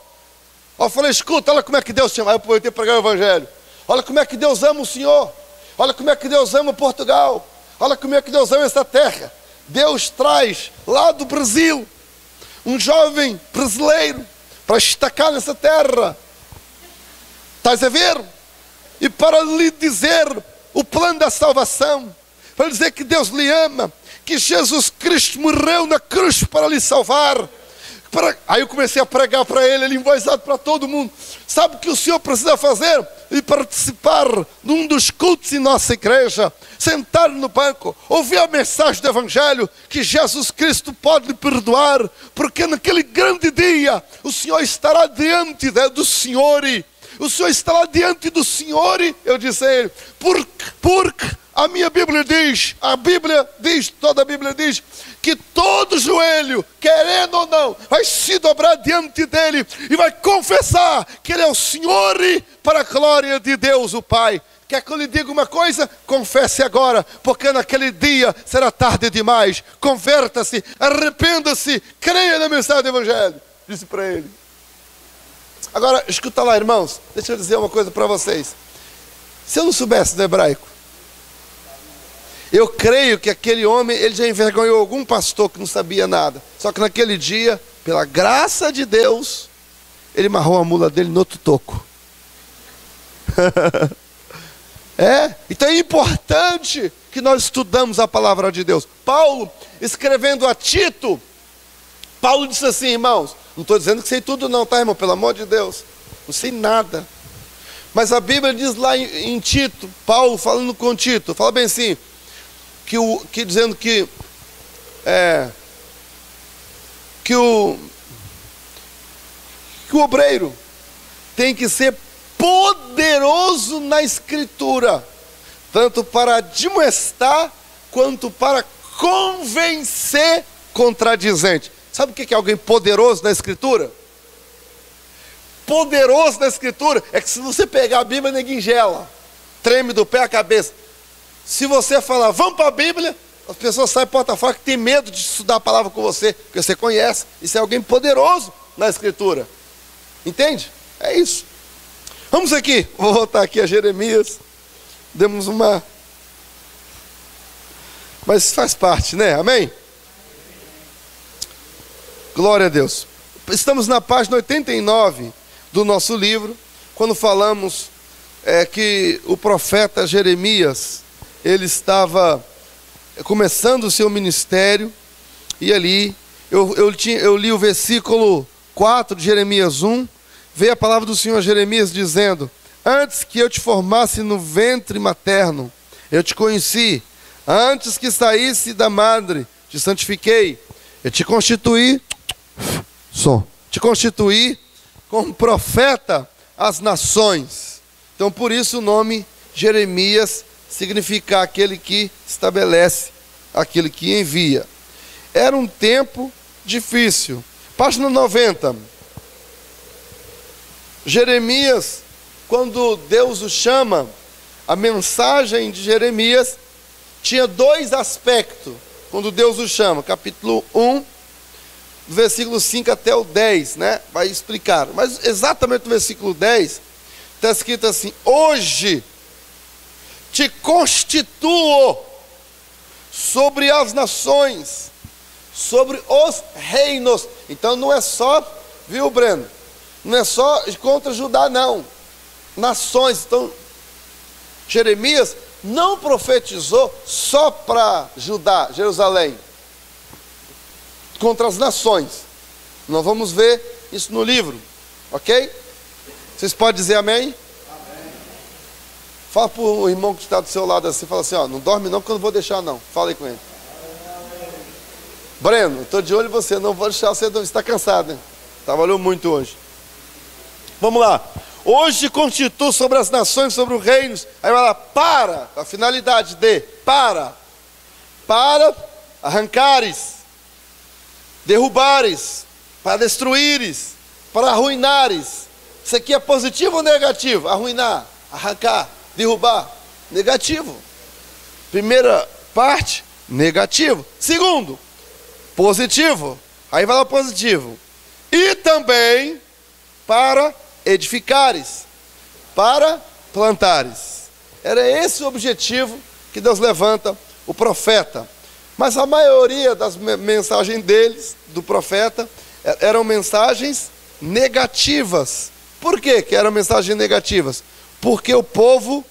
Eu falei, escuta, olha como é que Deus chama. Aí eu aproveitei para pregar o evangelho. Olha como é que Deus ama o Senhor. Olha como é que Deus ama Portugal. Olha como é que Deus ama essa terra. Deus traz lá do Brasil um jovem brasileiro para estacar nessa terra. Estás a ver? E para lhe dizer o plano da salvação, para lhe dizer que Deus lhe ama, que Jesus Cristo morreu na cruz para lhe salvar. Aí eu comecei a pregar para ele em voz alta para todo mundo. Sabe o que o senhor precisa fazer? E participar de um dos cultos em nossa igreja, sentar no banco, ouvir a mensagem do evangelho, que Jesus Cristo pode lhe perdoar, porque naquele grande dia o senhor estará diante do Senhor. O senhor estará diante do Senhor. Eu disse a ele, porque a minha Bíblia diz, toda a Bíblia diz, que todo joelho, querendo ou não, vai se dobrar diante dele e vai confessar que ele é o Senhor, para a glória de Deus o Pai. Quer que eu lhe diga uma coisa? Confesse agora, porque naquele dia será tarde demais. Converta-se, arrependa-se, creia na mensagem do evangelho. Disse para ele. Agora, escuta lá, irmãos, deixa eu dizer uma coisa para vocês. Se eu não soubesse do hebraico, Eu creio que aquele homem, ele já envergonhou algum pastor que não sabia nada. Só que naquele dia, pela graça de Deus, ele amarrou a mula dele no outro toco. Então é importante que nós estudamos a palavra de Deus. Paulo, escrevendo a Tito, Paulo disse assim, irmãos, não estou dizendo que sei tudo não, tá, irmão? Pelo amor de Deus, não sei nada. Mas a Bíblia diz lá em Tito, Paulo falando com Tito, fala bem assim, dizendo que o obreiro tem que ser poderoso na Escritura, tanto para admoestar, quanto para convencer contradizente. Sabe o que é alguém poderoso na Escritura? Poderoso na Escritura é que se você pegar a Bíblia, ninguém gela, treme do pé à cabeça. Se você falar, vamos para a Bíblia, as pessoas saem porta fora que tem medo de estudar a palavra com você, porque você conhece. Isso é alguém poderoso na Escritura. Entende? É isso. Vamos aqui, vou voltar aqui a Jeremias. Demos uma... Mas faz parte, né? Amém? Glória a Deus. Estamos na página 89 do nosso livro, quando falamos que o profeta Jeremias, ele estava começando o seu ministério, e ali, eu li o versículo 4 de Jeremias 1, veio a palavra do Senhor a Jeremias dizendo, antes que eu te formasse no ventre materno, eu te conheci, antes que saísse da madre, te santifiquei, eu te constituí como profeta às nações. Então por isso o nome Jeremias significa aquele que estabelece, aquele que envia. Era um tempo difícil. Página 90. Jeremias, quando Deus o chama, a mensagem de Jeremias tinha dois aspectos, quando Deus o chama, capítulo 1, do versículo 5 até o 10, né? Vai explicar. Mas exatamente no versículo 10, está escrito assim, hoje te constituo sobre as nações, sobre os reinos. Então não é só, viu, Breno? Não é só contra Judá, não. Nações. Então, Jeremias não profetizou só para Judá, Jerusalém, contra as nações. Nós vamos ver isso no livro, ok? Vocês podem dizer amém? Amém. Fala para o irmão que está do seu lado assim, fala assim, ó, não dorme não, porque eu não vou deixar não. Fala aí com ele. Amém. Breno, estou de olho em você, não vou deixar você está cansado, né? Trabalhou muito hoje. Vamos lá. Hoje constituo sobre as nações, sobre os reinos. Aí vai lá, para, a finalidade de, para arrancares, derrubares, para destruíres, para arruinares. Isso aqui é positivo ou negativo? Arruinar, arrancar, derrubar, negativo. Primeira parte, negativo. Segundo, positivo. Aí vai lá positivo. E também para edificares, para plantares. Era esse o objetivo que Deus levanta o profeta. Mas a maioria das mensagens deles, do profeta, eram mensagens negativas. Por quê que eram mensagens negativas? Porque o povo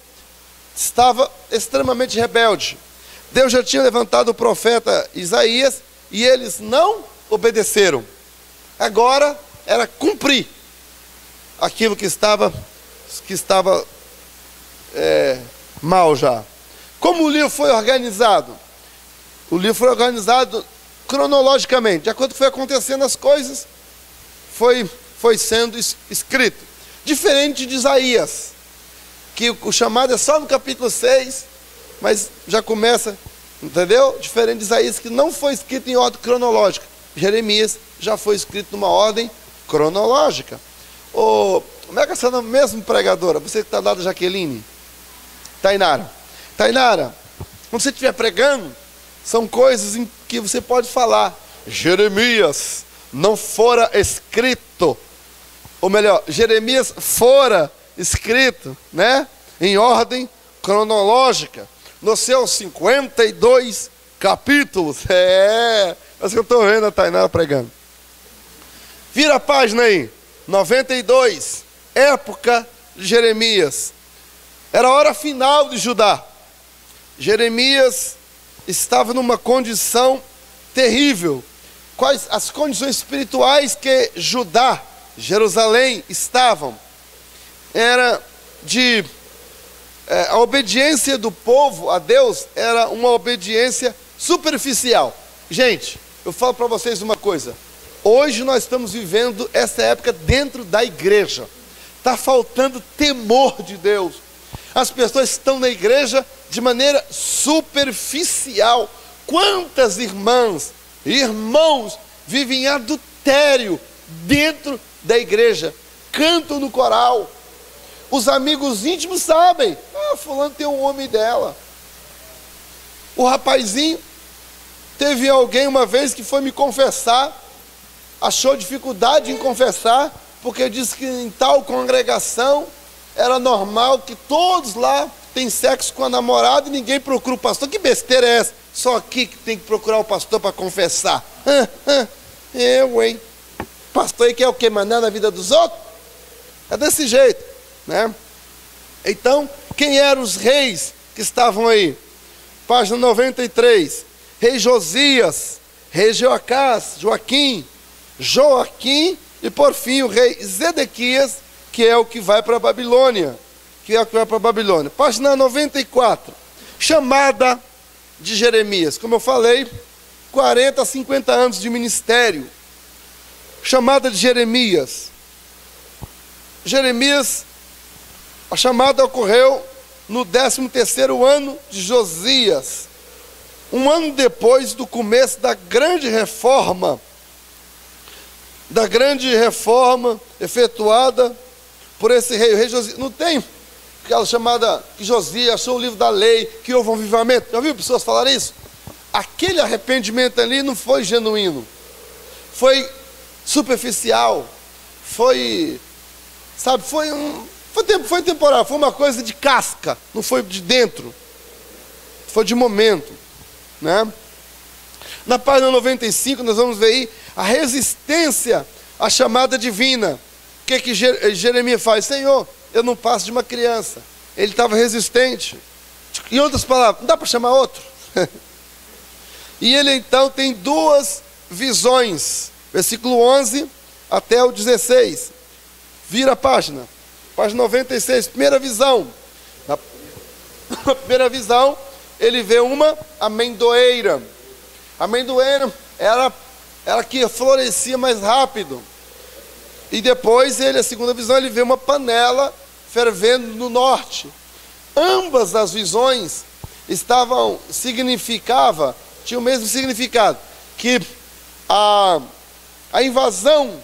estava extremamente rebelde. Deus já tinha levantado o profeta Isaías e eles não obedeceram. Agora era cumprir aquilo que estava mal já. Como o livro foi organizado? O livro foi organizado cronologicamente, de acordo com o que foi acontecendo as coisas, foi sendo escrito. Diferente de Isaías, que o chamado é só no capítulo 6, mas já começa, entendeu? Diferente de Isaías, que não foi escrito em ordem cronológica. Jeremias já foi escrito numa ordem cronológica. Como é que é seu nome mesmo, pregadora? Você que está do lado da Jaqueline? Tainara, quando você estiver pregando, são coisas em que você pode falar. Jeremias não fora escrito, ou melhor, Jeremias fora escrito, né? Em ordem cronológica. nos seus 52 capítulos. Mas que eu estou vendo a Tainara pregando. Vira a página aí, 92, época de Jeremias. Era a hora final de Judá. Jeremias estava numa condição terrível. Quais as condições espirituais que Judá, Jerusalém, estavam? Era de... a obediência do povo a Deus era uma obediência superficial. Gente, eu falo para vocês uma coisa. Hoje nós estamos vivendo essa época dentro da igreja. Está faltando temor de Deus. As pessoas estão na igreja de maneira superficial. Quantas irmãs e irmãos vivem em adultério dentro da igreja? Cantam no coral. Os amigos íntimos sabem. Fulano tem um homem dela. O rapazinho, teve alguém uma vez que foi me confessar, achou dificuldade em confessar, porque disse que em tal congregação era normal que todos lá têm sexo com a namorada e ninguém procura o pastor. Que besteira é essa? Só aqui que tem que procurar o pastor para confessar. Hein? Pastor aí quer o quê? Mandar na vida dos outros? É desse jeito, né? Então, quem eram os reis que estavam aí? Página 93. Rei Josias, rei Joaquim e por fim o rei Zedequias, que é o que vai para a Babilônia. Página 94. Chamada de Jeremias. Como eu falei, 40 a 50 anos de ministério. Chamada de Jeremias. A chamada ocorreu no 13º ano de Josias, um ano depois do começo da grande reforma efetuada por esse rei. O rei Josias, não tem aquela chamada que Josias achou o livro da lei, que houve um avivamento? Já ouviu pessoas falarem isso? Aquele arrependimento ali não foi genuíno, foi superficial, foi temporário, foi uma coisa de casca, não foi de dentro, foi de momento, né? Na página 95 nós vamos ver aí a resistência à chamada divina. O que Jeremias faz? Senhor, eu não passo de uma criança. Ele estava resistente. Em outras palavras, não dá para chamar outro. E ele então tem duas visões, versículo 11 até o 16. Vira a página. Página 96, primeira visão. Na primeira visão, ele vê uma amendoeira. A amendoeira era que florescia mais rápido. E depois, a segunda visão, ele vê uma panela fervendo no norte. Ambas as visões tinham o mesmo significado. Que a invasão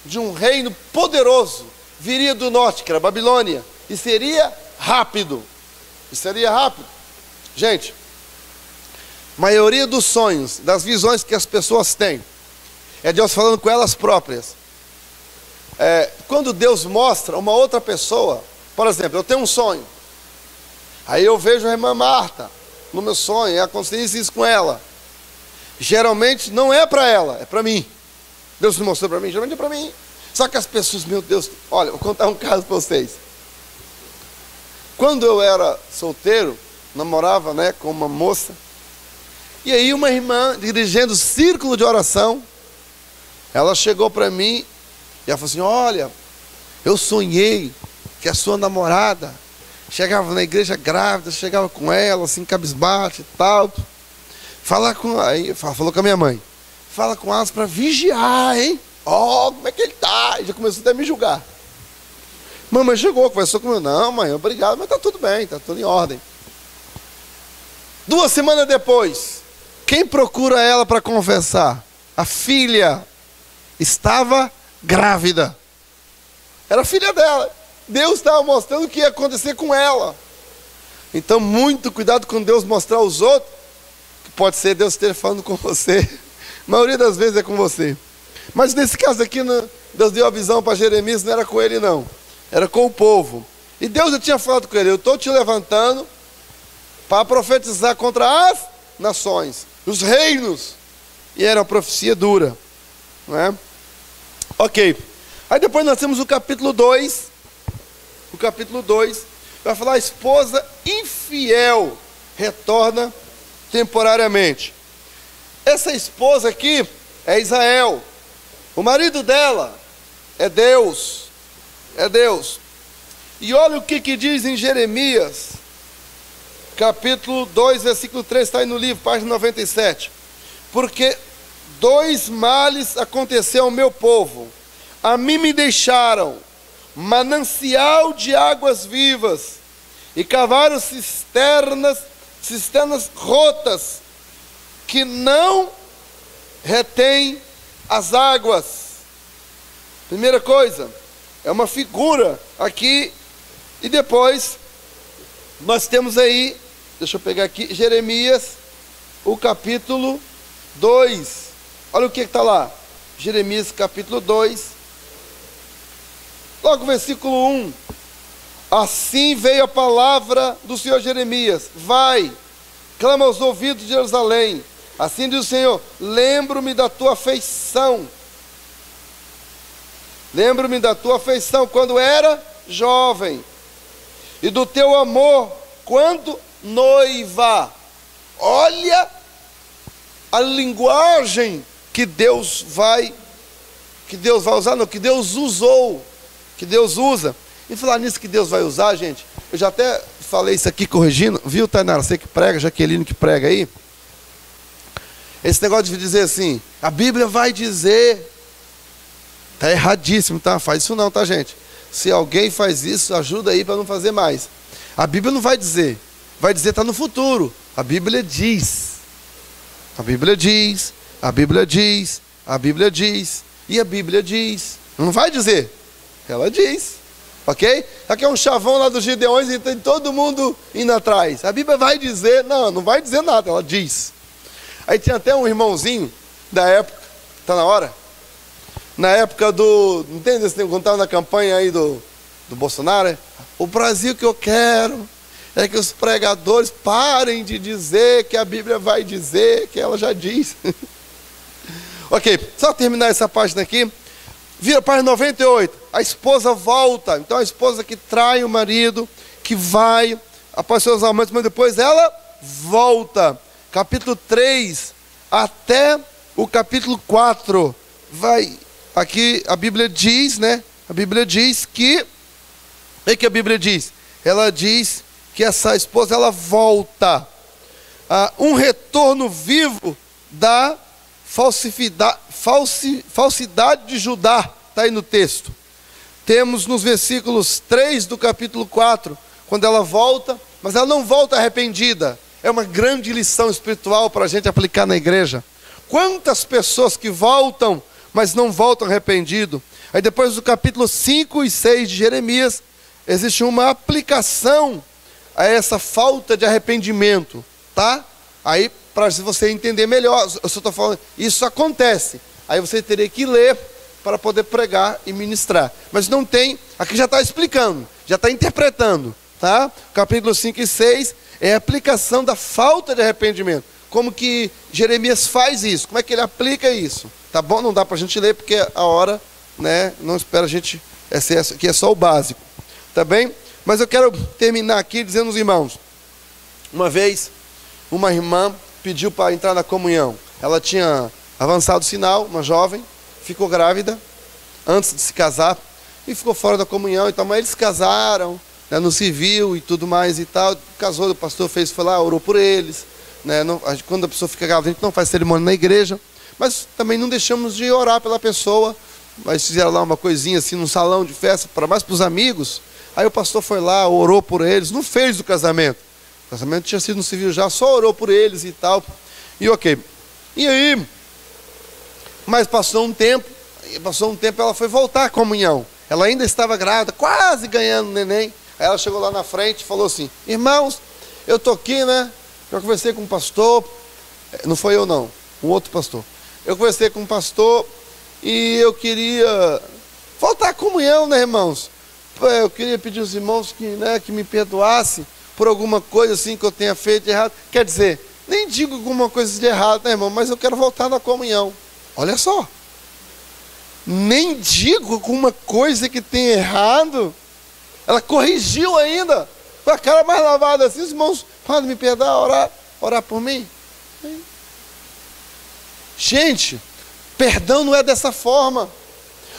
de um reino poderoso viria do norte, que era a Babilônia, e seria rápido. Gente, maioria dos sonhos, das visões que as pessoas têm, é Deus falando com elas próprias. Quando Deus mostra uma outra pessoa, por exemplo, eu tenho um sonho, aí eu vejo a irmã Marta no meu sonho, acontece isso com ela. Geralmente não é para ela, é para mim. Deus me mostrou para mim, geralmente é para mim. Só que as pessoas, meu Deus, olha, vou contar um caso para vocês. Quando eu era solteiro, namorava, com uma moça, e aí uma irmã dirigindo o círculo de oração, ela chegou para mim e ela falou assim: olha, eu sonhei que a sua namorada chegava na igreja grávida, chegava com ela, assim, cabisbaixo e tal. Aí falou com a minha mãe: fala com elas para vigiar, hein? Como é que ele está? E já começou até a me julgar. Mamãe chegou, conversou comigo. Não, mãe, obrigado, mas está tudo bem, está tudo em ordem. 2 semanas depois, quem procura ela para confessar? A filha estava grávida. Era a filha dela. Deus estava mostrando o que ia acontecer com ela. Então, muito cuidado quando Deus mostrar aos outros, que pode ser Deus esteja falando com você. A maioria das vezes é com você. Mas nesse caso aqui, Deus deu a visão para Jeremias, não era com ele não, era com o povo. E Deus já tinha falado com ele: eu estou te levantando para profetizar contra as nações, os reinos. E era uma profecia dura, não é? Ok. Aí depois nós temos o capítulo 2. O capítulo 2 vai falar: a esposa infiel retorna temporariamente. Essa esposa aqui é Israel. O marido dela é Deus. É Deus. E olha o que diz em Jeremias, capítulo 2, versículo 3, está aí no livro, página 97. Porque 2 males aconteceu ao meu povo. A mim me deixaram manancial de águas vivas, e cavaram cisternas rotas, que não retém as águas. Primeira coisa, é uma figura aqui. E depois nós temos aí, deixa eu pegar aqui, Jeremias, o capítulo 2. Olha o que está lá. Jeremias capítulo 2, logo versículo 1. Assim veio a palavra do Senhor Jeremias: vai, clama aos ouvidos de Jerusalém. Assim diz o Senhor: lembro-me da tua afeição. Lembro-me da tua afeição quando era jovem, e do teu amor quando noiva. Olha a linguagem que Deus vai usar, não, que Deus usou, que Deus usa. E falar nisso que Deus vai usar, gente, eu já até falei isso aqui corrigindo, viu, Tainara, você que prega, Jaqueline que prega aí, esse negócio de dizer assim, a Bíblia vai dizer, está erradíssimo, tá? Faz isso não, tá, gente? Se alguém faz isso, ajuda aí para não fazer mais. A Bíblia não vai dizer está no futuro. A Bíblia diz. A Bíblia diz, a Bíblia diz, a Bíblia diz, e a Bíblia diz. Não vai dizer, ela diz. Ok? Aqui é um chavão lá dos Gideões e tem todo mundo indo atrás. A Bíblia vai dizer, não vai dizer nada, ela diz. Aí tinha até um irmãozinho da época, está na hora? Na época do, entende, quando estava na campanha aí do Bolsonaro, o Brasil que eu quero é que os pregadores parem de dizer que a Bíblia vai dizer, que ela já diz. Ok, só terminar essa página aqui. Vira página 98, a esposa volta. Então a esposa que trai o marido, que vai após seus amantes, mas depois ela volta. Capítulo 3 até o capítulo 4. Vai, aqui a Bíblia diz, né? A Bíblia diz que... O que a Bíblia diz? Ela diz que essa esposa, ela volta. Um retorno vivo da falsidade de Judá, está aí no texto. Temos nos versículos 3 do capítulo 4, quando ela volta, mas ela não volta arrependida. É uma grande lição espiritual para a gente aplicar na igreja. Quantas pessoas que voltam, mas não voltam arrependido. Aí depois do capítulo 5 e 6 de Jeremias, existe uma aplicação a essa falta de arrependimento, tá? Aí, para você entender melhor, eu só estou falando, isso acontece. Aí você teria que ler para poder pregar e ministrar. Mas não tem, aqui já está explicando, já está interpretando, tá? Capítulo 5 e 6 é a aplicação da falta de arrependimento. Como que Jeremias faz isso? Como é que ele aplica isso? Tá bom? Não dá para a gente ler porque a hora, né, não espera a gente, esse aqui é só o básico, tá bem? Mas eu quero terminar aqui dizendo aos irmãos, uma vez, uma irmã pediu para entrar na comunhão. Ela tinha avançado o sinal, uma jovem, ficou grávida antes de se casar e ficou fora da comunhão. Então, mas eles casaram, né, no civil e tudo mais e tal. Casou, o pastor foi lá, orou por eles. Né, não, quando a pessoa fica grávida, a gente não faz cerimônia na igreja, mas também não deixamos de orar pela pessoa. Mas fizeram lá uma coisinha assim, num salão de festa, mais para os amigos. Aí o pastor foi lá, orou por eles, não fez o casamento. O casamento tinha sido no civil já, só orou por eles e tal. E ok. E aí, mas passou um tempo, ela foi voltar à comunhão. Ela ainda estava grávida, quase ganhando neném. Aí ela chegou lá na frente e falou assim, irmãos, eu estou aqui, né? Eu conversei com um pastor, não foi eu não, um outro pastor. Eu conversei com um pastor e eu queria voltar à comunhão, né, irmãos? Eu queria pedir aos irmãos que me perdoassem, por alguma coisa assim que eu tenha feito de errado. Quer dizer, nem digo alguma coisa de errado, né, irmão? Mas eu quero voltar na comunhão. Olha só. Nem digo alguma coisa que tenha errado. Ela corrigiu ainda. Com a cara mais lavada assim, os irmãos podem me perdoar, orar por mim. Gente, perdão não é dessa forma.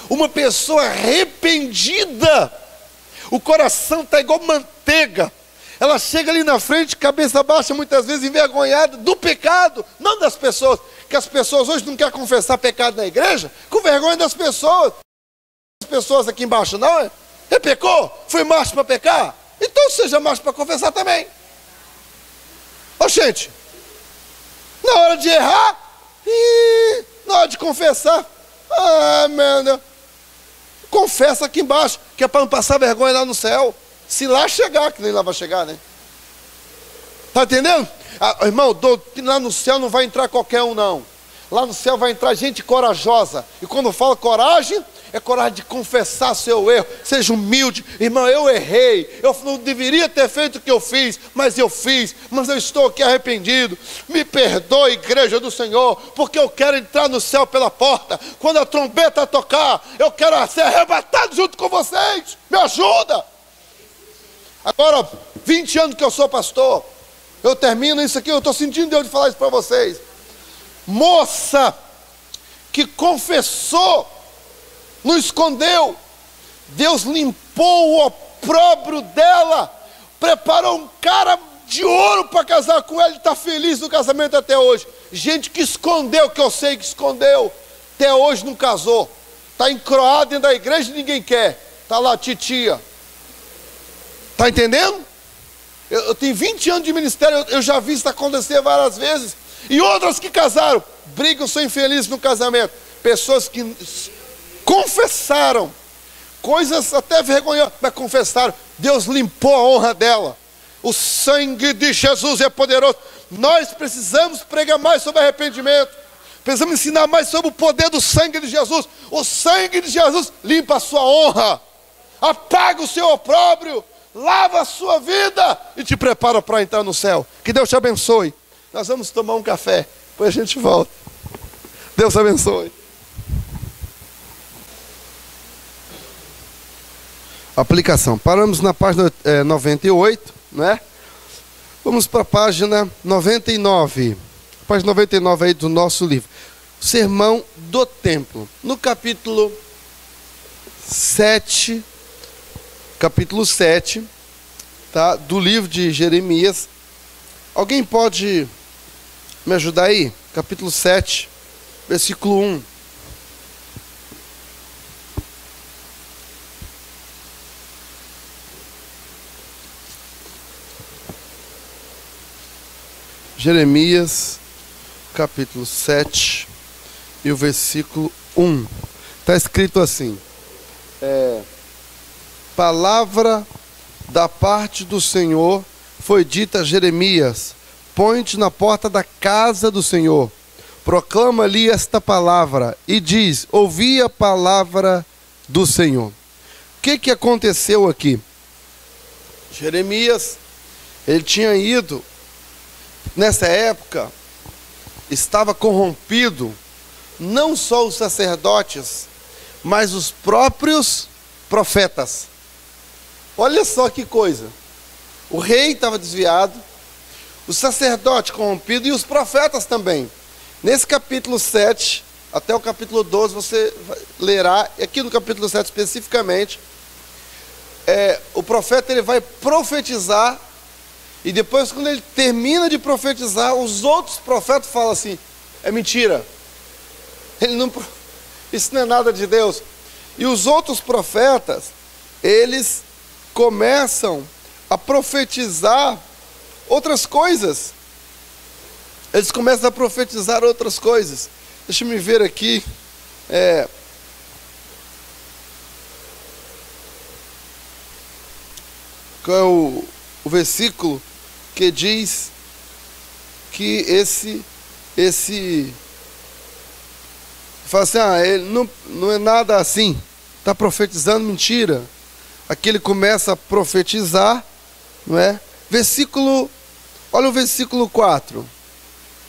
Uma pessoa arrependida, o coração está igual manteiga. Ela chega ali na frente, cabeça baixa, muitas vezes envergonhada do pecado, não das pessoas. Que as pessoas hoje não querem confessar pecado na igreja, com vergonha das pessoas. As pessoas aqui embaixo, não é? Ele pecou? Foi macho para pecar? Então seja macho para confessar também. Ô gente, na hora de errar, na hora de confessar, meu Deus, confessa aqui embaixo, que é para não passar vergonha lá no céu. Se lá chegar, que nem lá vai chegar, né? Está entendendo? Irmão, lá no céu não vai entrar qualquer um, não. Lá no céu vai entrar gente corajosa. E quando fala coragem, é coragem de confessar seu erro. Seja humilde. Irmão, eu errei. Eu não deveria ter feito o que eu fiz, mas eu fiz. Mas eu estou aqui arrependido. Me perdoe, igreja do Senhor, porque eu quero entrar no céu pela porta. Quando a trombeta tocar, eu quero ser arrebatado junto com vocês. Me ajuda. Agora, 20 anos que eu sou pastor, eu termino isso aqui, eu estou sentindo Deus de falar isso para vocês. Moça que confessou, não escondeu, Deus limpou o opróbrio dela, preparou um cara de ouro para casar com ela e está feliz no casamento até hoje. Gente que escondeu, que eu sei que escondeu, até hoje não casou, está encroado dentro da igreja e ninguém quer, está lá titia. Está entendendo? Eu tenho 20 anos de ministério, eu já vi isso acontecer várias vezes. E outras que casaram, brigam, são infelizes no casamento. Pessoas que confessaram, coisas até vergonhosas, mas confessaram. Deus limpou a honra dela. O sangue de Jesus é poderoso. Nós precisamos pregar mais sobre arrependimento. Precisamos ensinar mais sobre o poder do sangue de Jesus. O sangue de Jesus limpa a sua honra. Apaga o seu opróbrio. Lava a sua vida e te prepara para entrar no céu. Que Deus te abençoe. Nós vamos tomar um café, depois a gente volta. Deus abençoe. Aplicação. Paramos na página 98, né? Vamos para a página 99. Página 99 aí do nosso livro. Sermão do Templo. No capítulo 7... Capítulo 7, tá, do livro de Jeremias. Alguém pode me ajudar aí? Capítulo 7, versículo 1. Jeremias, capítulo 7, e o versículo 1. Está escrito assim: palavra da parte do Senhor foi dita a Jeremias: põe-te na porta da casa do Senhor, proclama-lhe esta palavra e diz: ouvi a palavra do Senhor. O que aconteceu aqui? Jeremias, ele tinha ido, nessa época, estava corrompido, não só os sacerdotes, mas os próprios profetas. Olha só que coisa. O rei estava desviado, o sacerdote corrompido e os profetas também. Nesse capítulo 7, até o capítulo 12, você lerá, aqui no capítulo 7 especificamente, o profeta ele vai profetizar, e depois quando ele termina de profetizar, os outros profetas falam assim: é mentira, isso não é nada de Deus. E os outros profetas, eles começam a profetizar outras coisas. Eles começam a profetizar outras coisas. Deixa eu ver aqui. Qual é o versículo que diz que esse fala assim: ele não é nada assim, está profetizando mentira. Aqui ele começa a profetizar, não é? olha o versículo 4.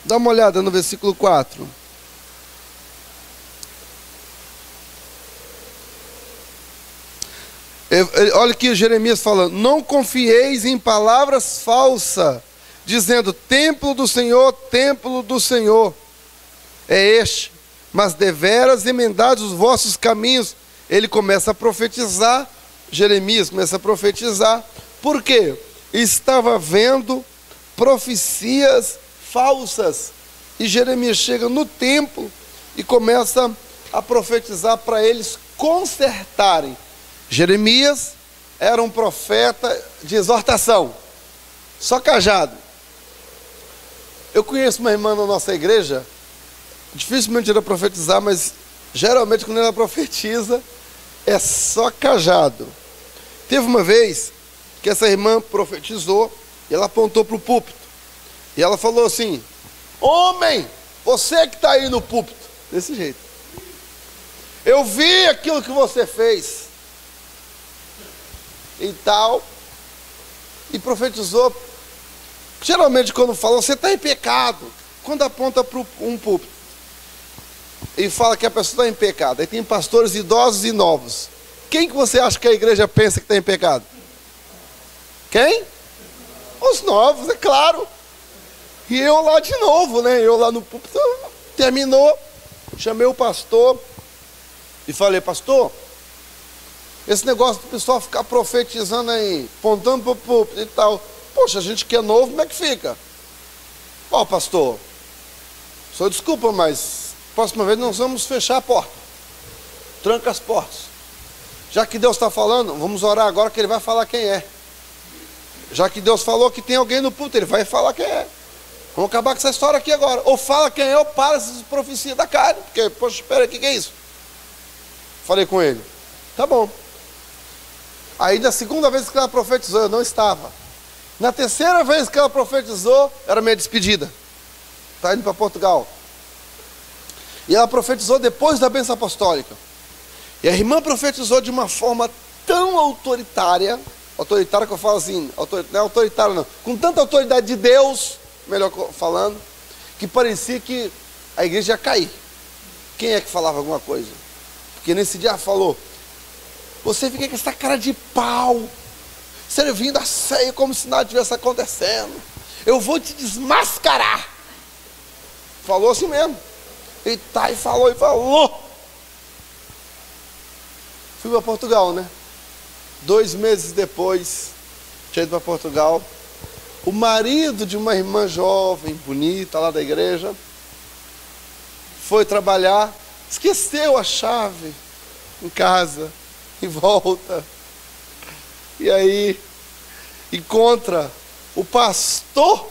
Dá uma olhada no versículo 4. Olha aqui Jeremias falando: não confieis em palavras falsas, dizendo, templo do Senhor é este, mas deveras emendados os vossos caminhos. Ele começa a profetizar, Jeremias começa a profetizar. Por quê? Estava vendo profecias falsas. E Jeremias chega no templo e começa a profetizar para eles consertarem. Jeremias era um profeta de exortação, só cajado. Eu conheço uma irmã na nossa igreja, dificilmente ela profetizar, mas geralmente quando ela profetiza, é só cajado. Teve uma vez que essa irmã profetizou, e ela apontou para o púlpito, e ela falou assim: homem, você que está aí no púlpito, desse jeito, eu vi aquilo que você fez, e tal, e profetizou. Geralmente quando fala, você está em pecado, quando aponta para um púlpito, e fala que a pessoa está em pecado, aí tem pastores idosos e novos. Quem que você acha que a igreja pensa que está em pecado? Quem? Os novos, é claro. E eu lá de novo, né? Eu lá no púlpito, terminou, chamei o pastor e falei: pastor, esse negócio do pessoal ficar profetizando aí, apontando para o púlpito e tal, poxa, a gente que é novo, como é que fica? Ó, pastor, só desculpa, mas próxima vez nós vamos fechar a porta, tranca as portas. Já que Deus está falando, vamos orar agora que Ele vai falar quem é. Já que Deus falou que tem alguém no púlpito, Ele vai falar quem é. Vamos acabar com essa história aqui agora. Ou fala quem é, ou para essas profecias da carne. Porque, poxa, espera aí, o que é isso? Falei com ele: tá bom. Aí na segunda vez que ela profetizou, eu não estava. Na terceira vez que ela profetizou, era minha despedida. Está indo para Portugal. E ela profetizou depois da bênção apostólica. E a irmã profetizou de uma forma tão autoritária que eu falo assim, não é autoritária não, com tanta autoridade de Deus, melhor falando, que parecia que a igreja ia cair. Quem é que falava alguma coisa? Porque nesse dia ela falou: você fica com essa cara de pau, servindo a ceia como se nada tivesse acontecendo, eu vou te desmascarar. Falou assim mesmo. E falou. Fui para Portugal, né? 2 meses depois, tinha ido para Portugal. O marido de uma irmã jovem, bonita, lá da igreja, foi trabalhar, esqueceu a chave em casa, e volta. E aí, encontra o pastor,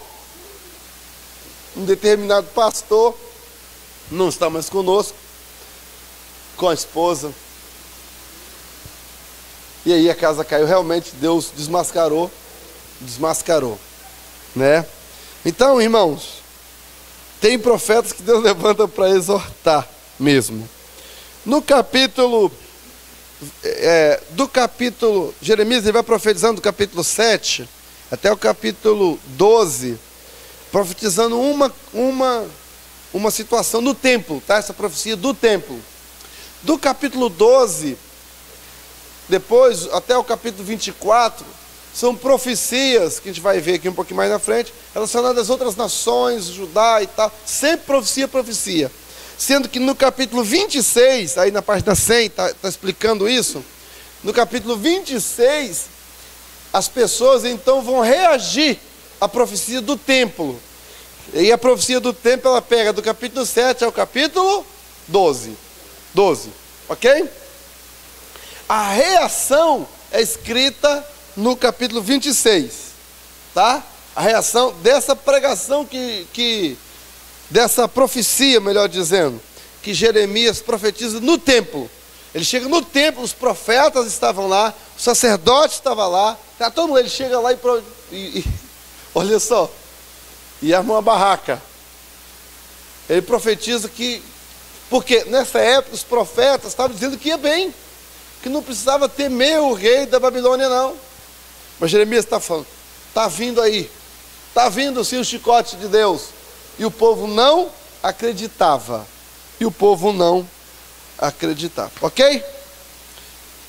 um determinado pastor, não está mais conosco, com a esposa. E aí a casa caiu, realmente Deus desmascarou, né? Então, irmãos, tem profetas que Deus levanta para exortar mesmo. No capítulo, Jeremias, ele vai profetizando do capítulo 7 até o capítulo 12, profetizando uma situação no templo, tá? Essa profecia do templo. Do capítulo 12, depois, até o capítulo 24, são profecias, que a gente vai ver aqui um pouquinho mais na frente, relacionadas às outras nações, Judá e tal, sempre profecia. Sendo que no capítulo 26, aí na página 100, está explicando isso, no capítulo 26, as pessoas então vão reagir à profecia do templo. E a profecia do templo, ela pega do capítulo 7 ao capítulo 12, ok? A reação é escrita no capítulo 26, tá? A reação dessa pregação dessa profecia, melhor dizendo, que Jeremias profetiza no templo. Ele chega no templo, os profetas estavam lá, o sacerdote estava lá, tá, todo mundo, ele chega lá e olha só, e arma uma barraca. Ele profetiza porque nessa época os profetas estavam dizendo que ia bem, que não precisava temer o rei da Babilônia não. Mas Jeremias está falando: está vindo aí, está vindo sim o chicote de Deus. E o povo não acreditava. E o povo não acreditava. Ok?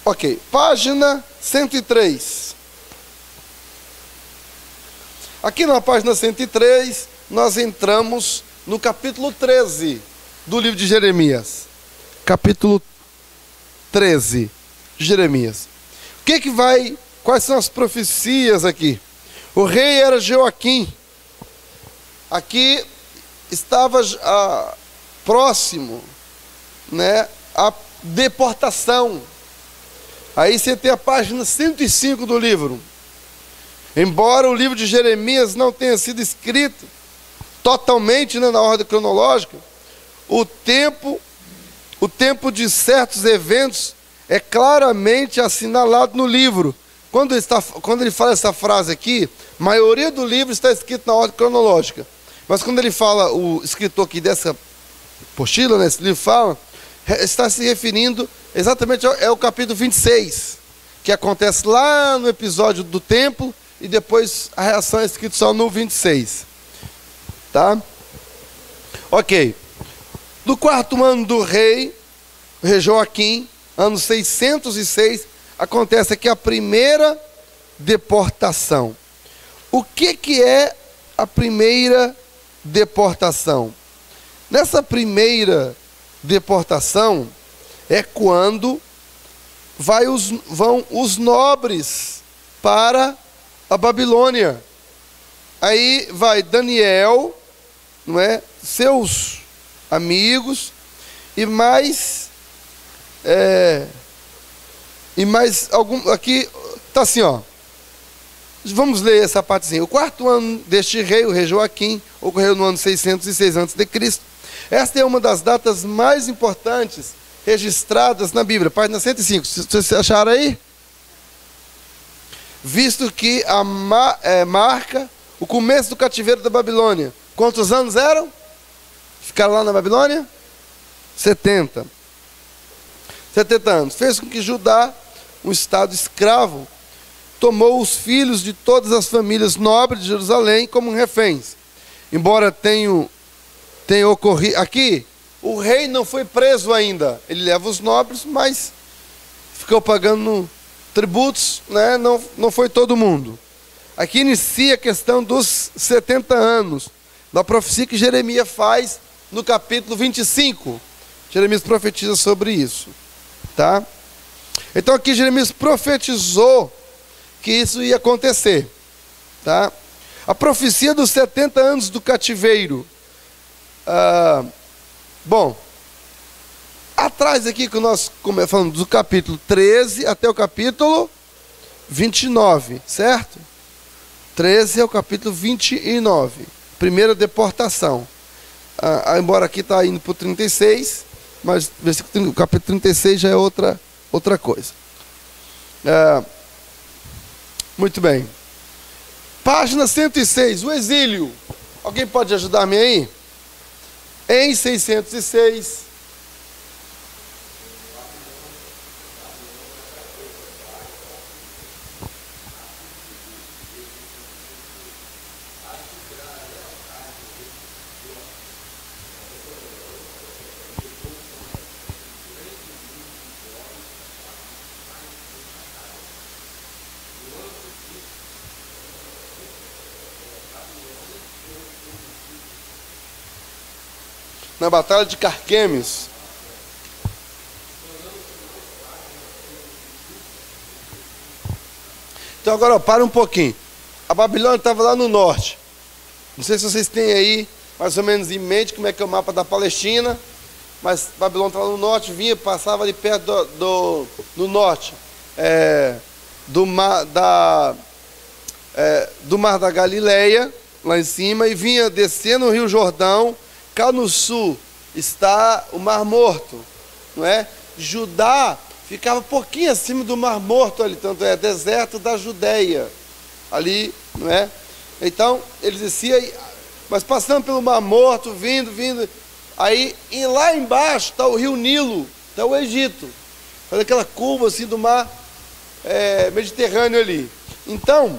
Ok. Página 103. Aqui na página 103, nós entramos no capítulo 13 do livro de Jeremias. Capítulo 13 de Jeremias. Quais são as profecias aqui? O rei era Joaquim. Aqui estava próximo, né, a deportação. Aí você tem a página 105 do livro. Embora o livro de Jeremias não tenha sido escrito totalmente, né, na ordem cronológica, o tempo de certos eventos é claramente assinalado no livro. Quando ele fala essa frase aqui, a maioria do livro está escrito na ordem cronológica. Mas quando ele fala, o escritor aqui dessa apostila, nesse livro fala, está se referindo exatamente ao capítulo 26, que acontece lá no episódio do templo, e depois a reação é escrita só no 26. Tá? Ok. No 4º ano do rei Joaquim, ano 606, acontece aqui a primeira deportação. O que é a primeira deportação? Nessa primeira deportação é quando vão os nobres para a Babilônia. Aí vai Daniel, não é? Seus amigos e mais algum. Aqui está assim, ó. Vamos ler essa partezinha. O 4º ano deste rei, o rei Joaquim, ocorreu no ano 606 a.C. Esta é uma das datas mais importantes registradas na Bíblia. Página 105. Vocês acharam aí? Visto que marca o começo do cativeiro da Babilônia. Quantos anos eram? Ficaram lá na Babilônia? 70 anos. Fez com que Judá, um estado escravo, tomou os filhos de todas as famílias nobres de Jerusalém como reféns. Embora tenha ocorrido... Aqui, o rei não foi preso ainda. Ele leva os nobres, mas ficou pagando tributos, né? Não foi todo mundo. Aqui inicia a questão dos 70 anos, da profecia que Jeremias faz no capítulo 25. Jeremias profetiza sobre isso. Tá? Então aqui Jeremias profetizou que isso ia acontecer. Tá? A profecia dos 70 anos do cativeiro. Bom, atrás aqui que nós falamos do capítulo 13 até o capítulo 29, certo? 13 é o capítulo 29, primeira deportação. Embora aqui está indo para o 36, mas o capítulo 36 já é outra coisa. Muito bem. Página 106, o exílio. Alguém pode ajudar-me aí? Em 606... na batalha de Carquemes. Então agora, para um pouquinho. A Babilônia estava lá no norte. Não sei se vocês têm aí mais ou menos em mente como é que é o mapa da Palestina, mas Babilônia estava no norte, passava ali perto do norte, do mar da Galileia, lá em cima, e vinha descendo o Rio Jordão. Cá no sul está o Mar Morto, não é? Judá ficava um pouquinho acima do Mar Morto ali, tanto é deserto da Judéia, ali, não é? Então, eles desciam, mas passando pelo Mar Morto, vindo, aí lá embaixo está o Rio Nilo, está o Egito, faz aquela curva assim do mar Mediterrâneo ali. Então,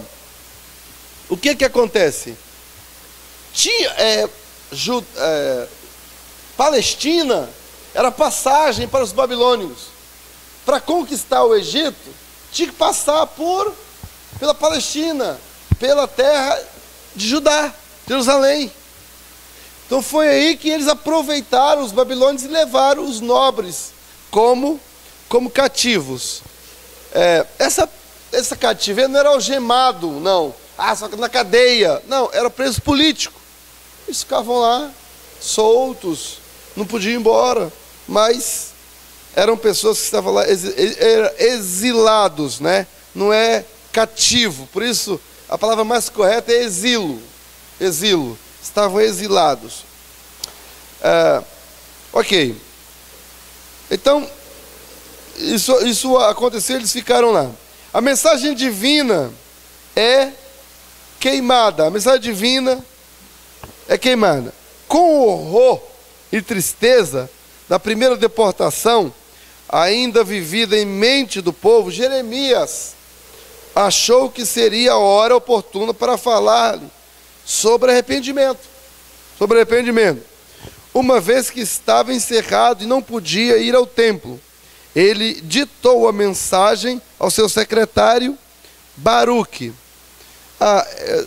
o que que acontece? Palestina era passagem para os babilônios. Para conquistar o Egito, tinha que passar pela Palestina, pela terra de Judá, Jerusalém. Então foi aí que eles aproveitaram os babilônios e levaram os nobres como cativos. Essa cativeiro não era algemado, não. Só que na cadeia. Não, era preso político. Eles ficavam lá, soltos, não podiam ir embora, mas eram pessoas que estavam lá exilados, né? Não é cativo. Por isso, a palavra mais correta é exilo. Exilo. Estavam exilados. Ok. Então, isso aconteceu, eles ficaram lá. A mensagem divina é queimada. A mensagem divina é queimada. Com horror e tristeza da primeira deportação, ainda vivida em mente do povo, Jeremias achou que seria a hora oportuna para falar sobre arrependimento. Sobre arrependimento. Uma vez que estava encerrado e não podia ir ao templo, ele ditou a mensagem ao seu secretário Baruque.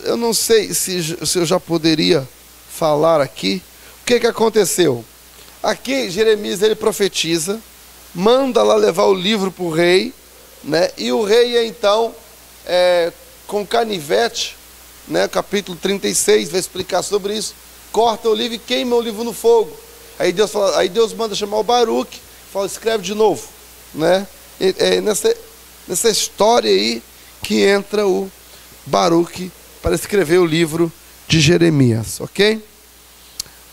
Eu não sei se eu já poderia falar aqui. O que aconteceu? Aqui Jeremias ele profetiza, manda lá levar o livro para o rei, né? E o rei então, com canivete, né? Capítulo 36 vai explicar sobre isso, corta o livro e queima o livro no fogo. Aí Deus manda chamar o Baruque, fala, escreve de novo, né? Nessa história aí que entra o Baruque para escrever o livro de Jeremias, ok?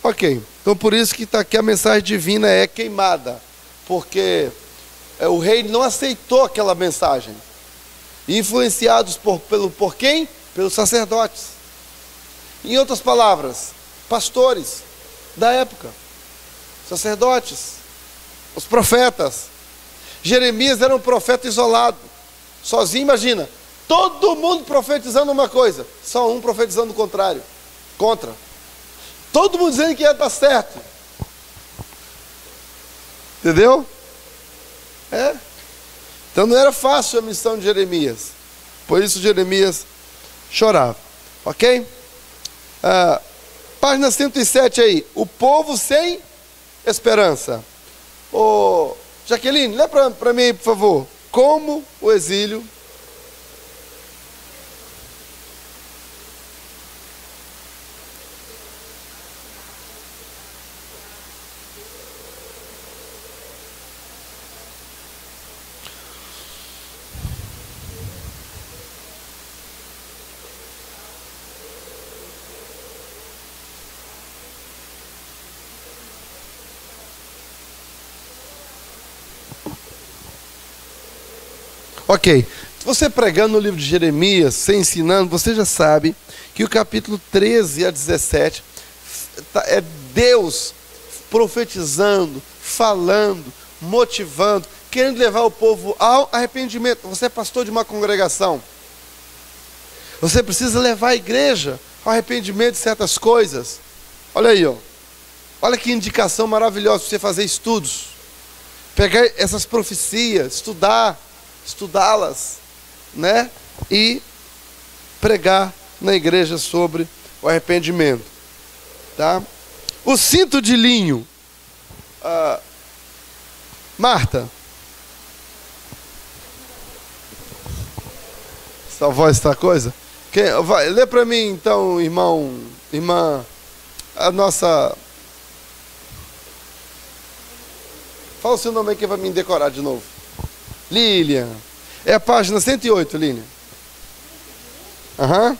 Ok, então por isso que está aqui a mensagem divina é queimada, porque o rei não aceitou aquela mensagem, influenciados por quem? Pelos sacerdotes. Em outras palavras, pastores da época, sacerdotes, os profetas. Jeremias era um profeta isolado, sozinho, imagina, todo mundo profetizando uma coisa, só um profetizando o contrário, contra. Todo mundo dizendo que ia estar certo. Entendeu? Então não era fácil a missão de Jeremias. Por isso Jeremias chorava. Ok? Página 107 aí. O povo sem esperança. Jaqueline, lê para mim, por favor. Como o exílio... Ok, se você pregando no livro de Jeremias, você ensinando, você já sabe que o capítulo 13 a 17 é Deus profetizando, falando, motivando, querendo levar o povo ao arrependimento. Você é pastor de uma congregação, você precisa levar a igreja ao arrependimento de certas coisas. Olha aí, olha que indicação maravilhosa para você fazer estudos, pegar essas profecias, estudá-las, né? E pregar na igreja sobre o arrependimento, tá? O cinto de linho, Marta, essa voz, essa coisa, lê para mim então, irmã, a nossa, fala o seu nome aí que vai me decorar de novo. Lilian. É a página 108, Lilian. Aham.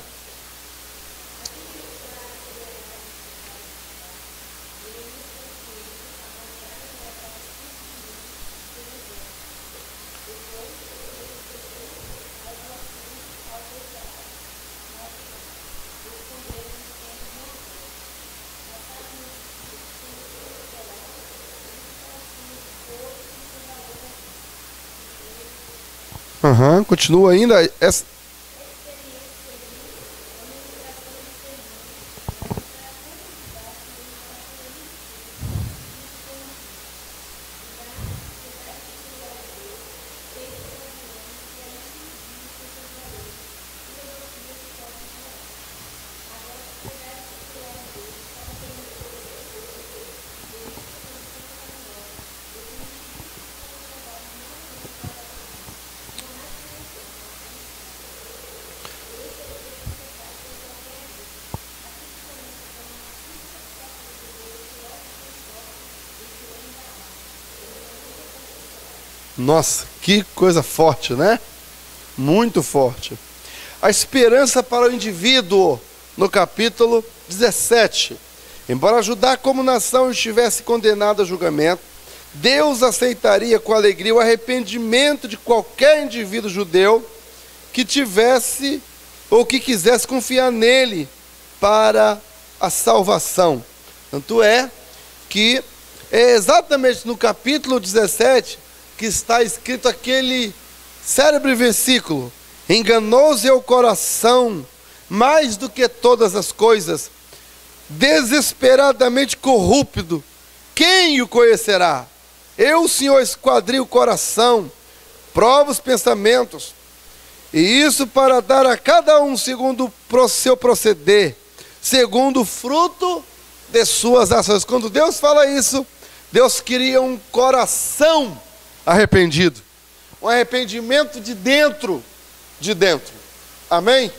Continua ainda. Nossa, que coisa forte, né? Muito forte. A esperança para o indivíduo, no capítulo 17. Embora Judá como nação estivesse condenada a julgamento, Deus aceitaria com alegria o arrependimento de qualquer indivíduo judeu que tivesse ou que quisesse confiar nele para a salvação. Tanto é que é exatamente no capítulo 17 que está escrito aquele célebre versículo: enganoso é o coração mais do que todas as coisas, desesperadamente corrupto, quem o conhecerá? Eu, o Senhor, esquadrio o coração, provo os pensamentos, e isso para dar a cada um segundo o seu proceder, segundo o fruto de suas ações. Quando Deus fala isso, Deus queria um coração arrependido, um arrependimento de dentro, amém?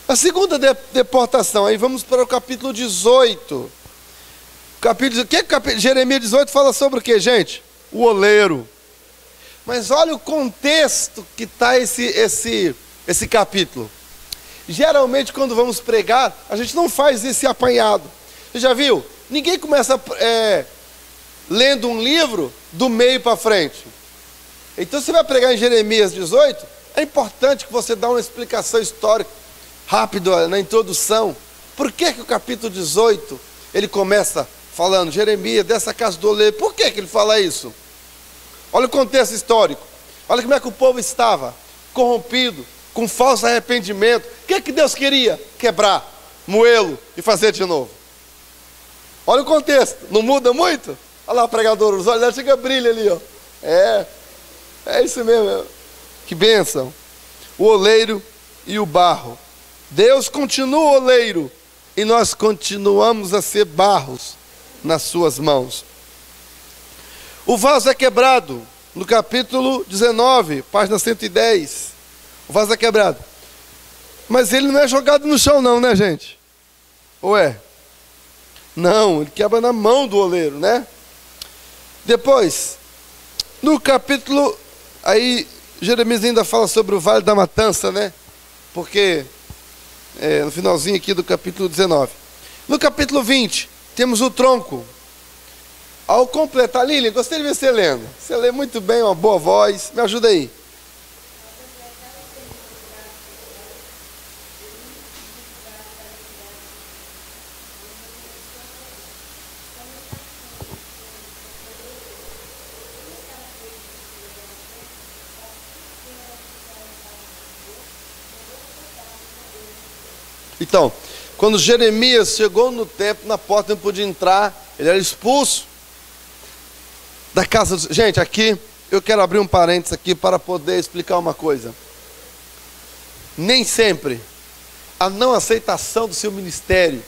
A segunda deportação, aí vamos para o capítulo 18. Jeremias 18 fala sobre o que, gente? O oleiro. Mas olha o contexto que está esse capítulo. Geralmente, quando vamos pregar, a gente não faz esse apanhado. Você já viu? Ninguém começa lendo um livro do meio para frente. Então, você vai pregar em Jeremias 18, é importante que você dê uma explicação histórica rápida na introdução. Por que o capítulo 18, ele começa falando, Jeremias, dessa casa do oleiro? Por que ele fala isso? Olha o contexto histórico. Olha como é que o povo estava, corrompido, com falso arrependimento. O que Deus queria? Quebrar, moê-lo e fazer de novo. Olha o contexto, não muda muito? Olha lá o pregador, os olhos chega brilha ali, ó. É isso mesmo. Que bênção. O oleiro e o barro. Deus continua o oleiro e nós continuamos a ser barros nas suas mãos. O vaso é quebrado, no capítulo 19, página 110. O vaso é quebrado. Mas ele não é jogado no chão não, né, gente? Ou é? Não, ele quebra na mão do oleiro, né? Depois, no capítulo, aí Jeremias ainda fala sobre o Vale da Matança, né? Porque, no finalzinho aqui do capítulo 19. No capítulo 20, temos o tronco. Ao completar, Lilian, gostei de ver você lendo. Você lê muito bem, uma boa voz. Me ajuda aí. Então, quando Jeremias chegou no templo, na porta não podia entrar, ele era expulso da casa. Gente, aqui eu quero abrir um parênteses aqui para poder explicar uma coisa. Nem sempre a não aceitação do seu ministério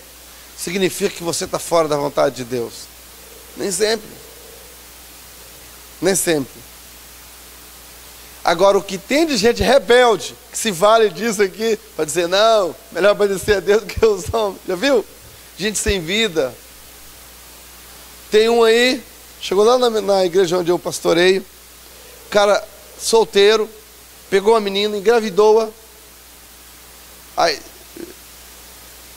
significa que você está fora da vontade de Deus. Nem sempre. Nem sempre. Agora, o que tem de gente rebelde, que se vale disso aqui, para dizer, não, melhor obedecer a Deus do que os homens. Já viu? Gente sem vida. Tem um aí, chegou lá na igreja onde eu pastoreio, cara solteiro, pegou uma menina, engravidou-a, aí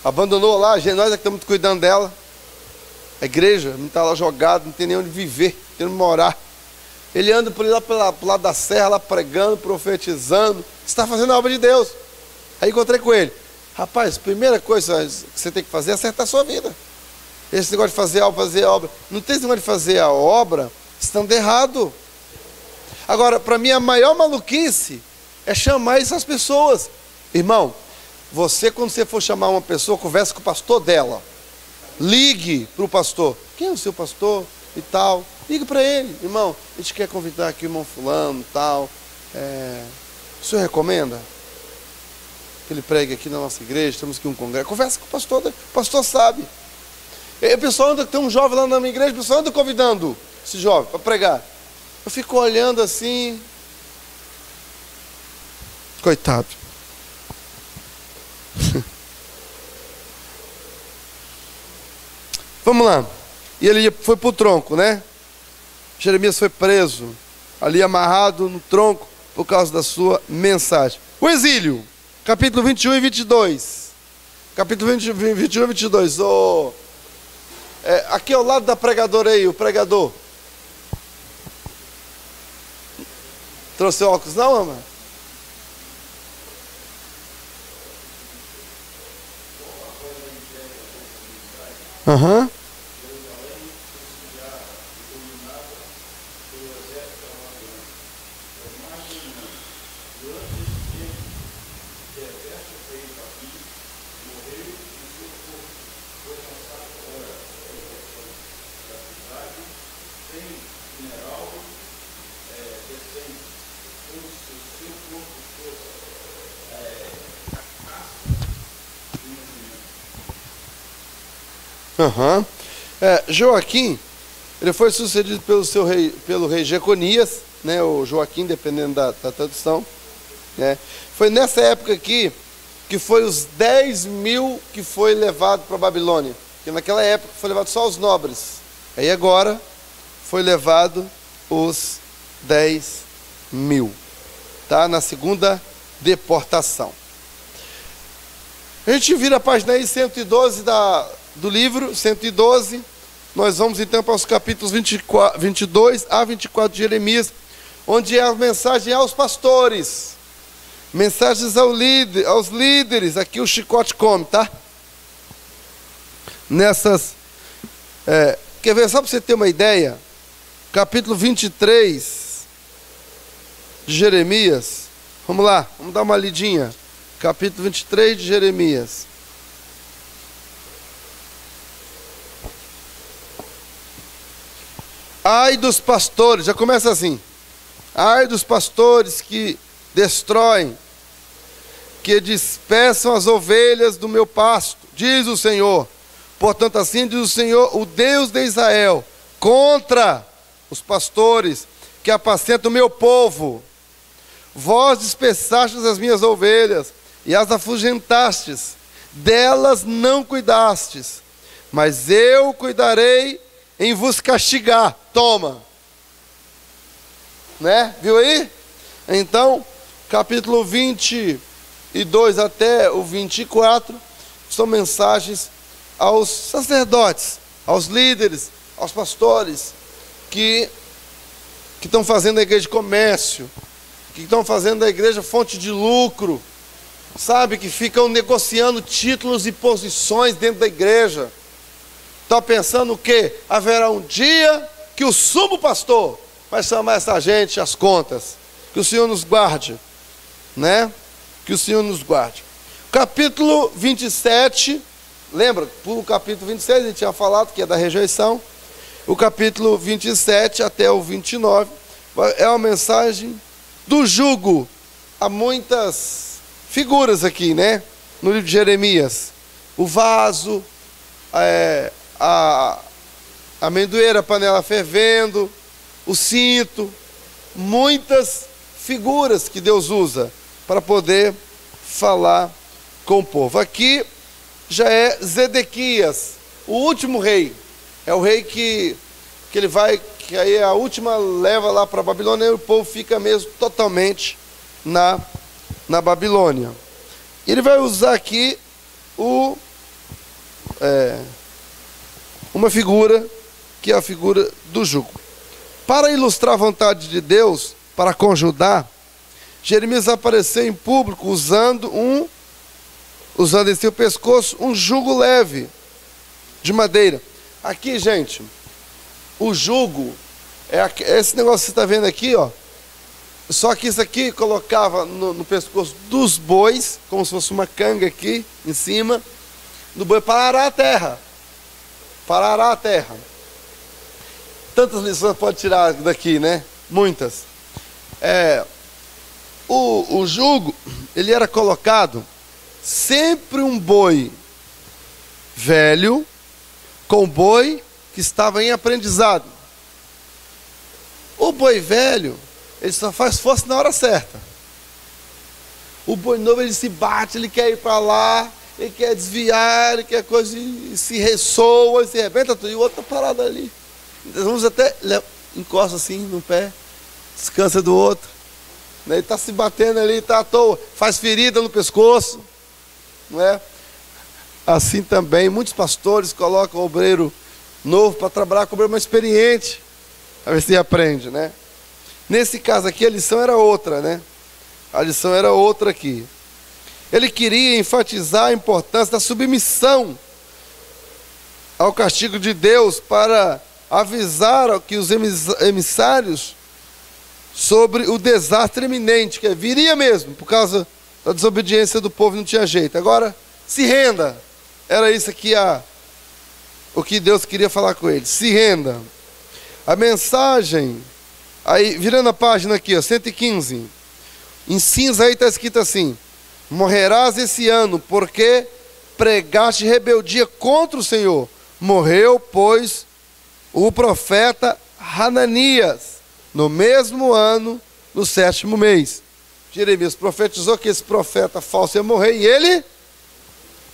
abandonou lá, nós é que estamos cuidando dela. A igreja não está lá jogada, não tem nem onde viver, não tem onde morar. Ele anda por lá pro lado da serra, lá pregando, profetizando, está fazendo a obra de Deus. Aí encontrei com ele. Rapaz, primeira coisa que você tem que fazer é acertar a sua vida. Esse negócio de fazer obra. Não tem esse negócio de fazer a obra estando errado. Agora, para mim, a maior maluquice é chamar essas pessoas. Irmão, você, quando você for chamar uma pessoa, converse com o pastor dela. Ligue para o pastor. Quem é o seu pastor e tal? Ligue para ele. Irmão, a gente quer convidar aqui o irmão fulano e tal. O senhor recomenda que ele pregue aqui na nossa igreja? Temos aqui um congresso. Conversa com o pastor. O pastor sabe. E o pessoal anda, tem um jovem lá na minha igreja, o pessoal anda convidando esse jovem para pregar. Eu fico olhando assim. Coitado. Vamos lá. E ele foi para o tronco, né? Jeremias foi preso. ali amarrado no tronco por causa da sua mensagem. O exílio, capítulo 21 e 22. Capítulo 21 e 22. Aqui ao lado da pregadora aí, o pregador. Trouxe óculos não, amor? Aham. Uhum. Joaquim, ele foi sucedido pelo rei Jeconias, né, o Joaquim, dependendo da tradução, né. Foi nessa época aqui que foi os 10.000 que foi levado para a Babilônia, porque naquela época foi levado só os nobres, aí agora foi levado os 10.000, tá, na segunda deportação. A gente vira a página aí 112 do livro, 112, nós vamos então para os capítulos 22 a 24 de Jeremias, onde é a mensagem aos pastores, mensagens aos líderes, aqui o chicote come, tá? Quer ver, só para você ter uma ideia, capítulo 23 de Jeremias, vamos lá, vamos dar uma lidinha, capítulo 23 de Jeremias. Ai dos pastores, já começa assim. Ai dos pastores que destroem, que dispersam as ovelhas do meu pasto, diz o Senhor. Portanto, assim diz o Senhor, o Deus de Israel, contra os pastores que apacentam o meu povo. Vós dispersastes as minhas ovelhas e as afugentastes, delas não cuidastes, mas eu cuidarei em vos castigar. Toma, né? Viu aí? Então, capítulo 22 até o 24 são mensagens aos sacerdotes, aos líderes, aos pastores que estão fazendo a igreja de comércio, que estão fazendo a igreja fonte de lucro, sabe, que ficam negociando títulos e posições dentro da igreja. Está pensando o quê? Haverá um dia que o sumo pastor vai chamar essa gente às contas. Que o Senhor nos guarde, né? Que o Senhor nos guarde. Capítulo 27, lembra? O capítulo 26 a gente tinha falado que é da rejeição. O capítulo 27 até o 29 é uma mensagem do jugo. Há muitas figuras aqui, né? No livro de Jeremias. O vaso, a amendoeira, a panela fervendo, o cinto, muitas figuras que Deus usa para poder falar com o povo. Aqui já é Zedequias, o último rei. É o rei que ele vai, que aí é a última leva lá para a Babilônia, e o povo fica mesmo totalmente na Babilônia. Ele vai usar aqui uma figura, que é a figura do jugo. Para ilustrar a vontade de Deus, para conjudar, Jeremias apareceu em público usando em seu pescoço um jugo leve de madeira. Aqui, gente, o jugo é esse negócio que você está vendo aqui, ó. Só que isso aqui colocava no pescoço dos bois, como se fosse uma canga aqui em cima do boi, para arar a terra. Para arar a terra. Tantas lições pode tirar daqui, né? Muitas. O jugo, ele era colocado sempre um boi velho com boi que estava em aprendizado. O boi velho, ele só faz força na hora certa. O boi novo, ele se bate, ele quer ir para lá, ele quer desviar, ele quer coisa, e se ressoa, se arrebenta tudo, e o outro está parado ali. Uns até encosta assim no pé descansa do outro. Ele está se batendo ali, está à toa, faz ferida no pescoço. Não é? Assim também, muitos pastores colocam o obreiro novo para trabalhar com o obreiro mais experiente. A ver se aprende, né? Nesse caso aqui, a lição era outra, né? A lição era outra aqui. Ele queria enfatizar a importância da submissão ao castigo de Deus para avisar que os emissários sobre o desastre iminente, que viria mesmo, por causa da desobediência do povo, não tinha jeito. Agora, se renda. Era isso aqui o que Deus queria falar com ele. Se renda. A mensagem, aí virando a página aqui, ó, 115. Em cinza aí está escrito assim: morrerás esse ano, porque pregaste rebeldia contra o Senhor. Morreu, pois, o profeta Hananias, no mesmo ano, no 7º mês. Jeremias profetizou que esse profeta falso ia morrer, e ele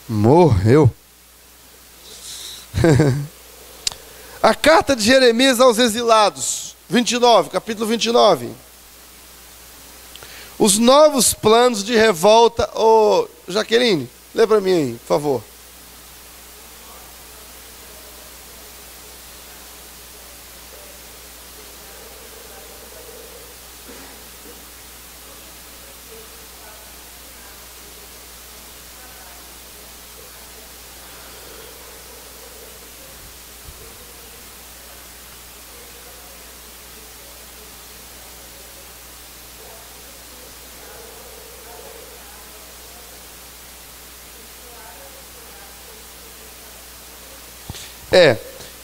morreu. A carta de Jeremias aos exilados, 29, capítulo 29. Os novos planos de revolta. Ô, Jaqueline, lê para mim aí, por favor.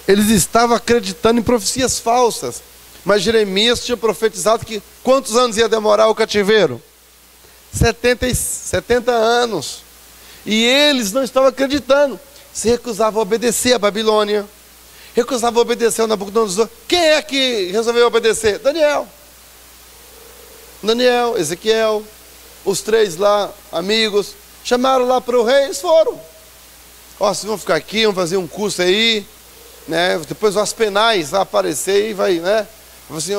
Eles estavam acreditando em profecias falsas. Mas Jeremias tinha profetizado que quantos anos ia demorar o cativeiro? 70 anos. E eles não estavam acreditando. Se recusavam a obedecer a Babilônia. Recusavam a obedecer ao Nabucodonosor. Quem é que resolveu obedecer? Daniel, Ezequiel, os 3 lá, amigos. Chamaram lá para o rei, eles foram. Ó, vocês vão ficar aqui, vão fazer um curso aí, né? Depois os penais vai aparecer e vai, né? Assim,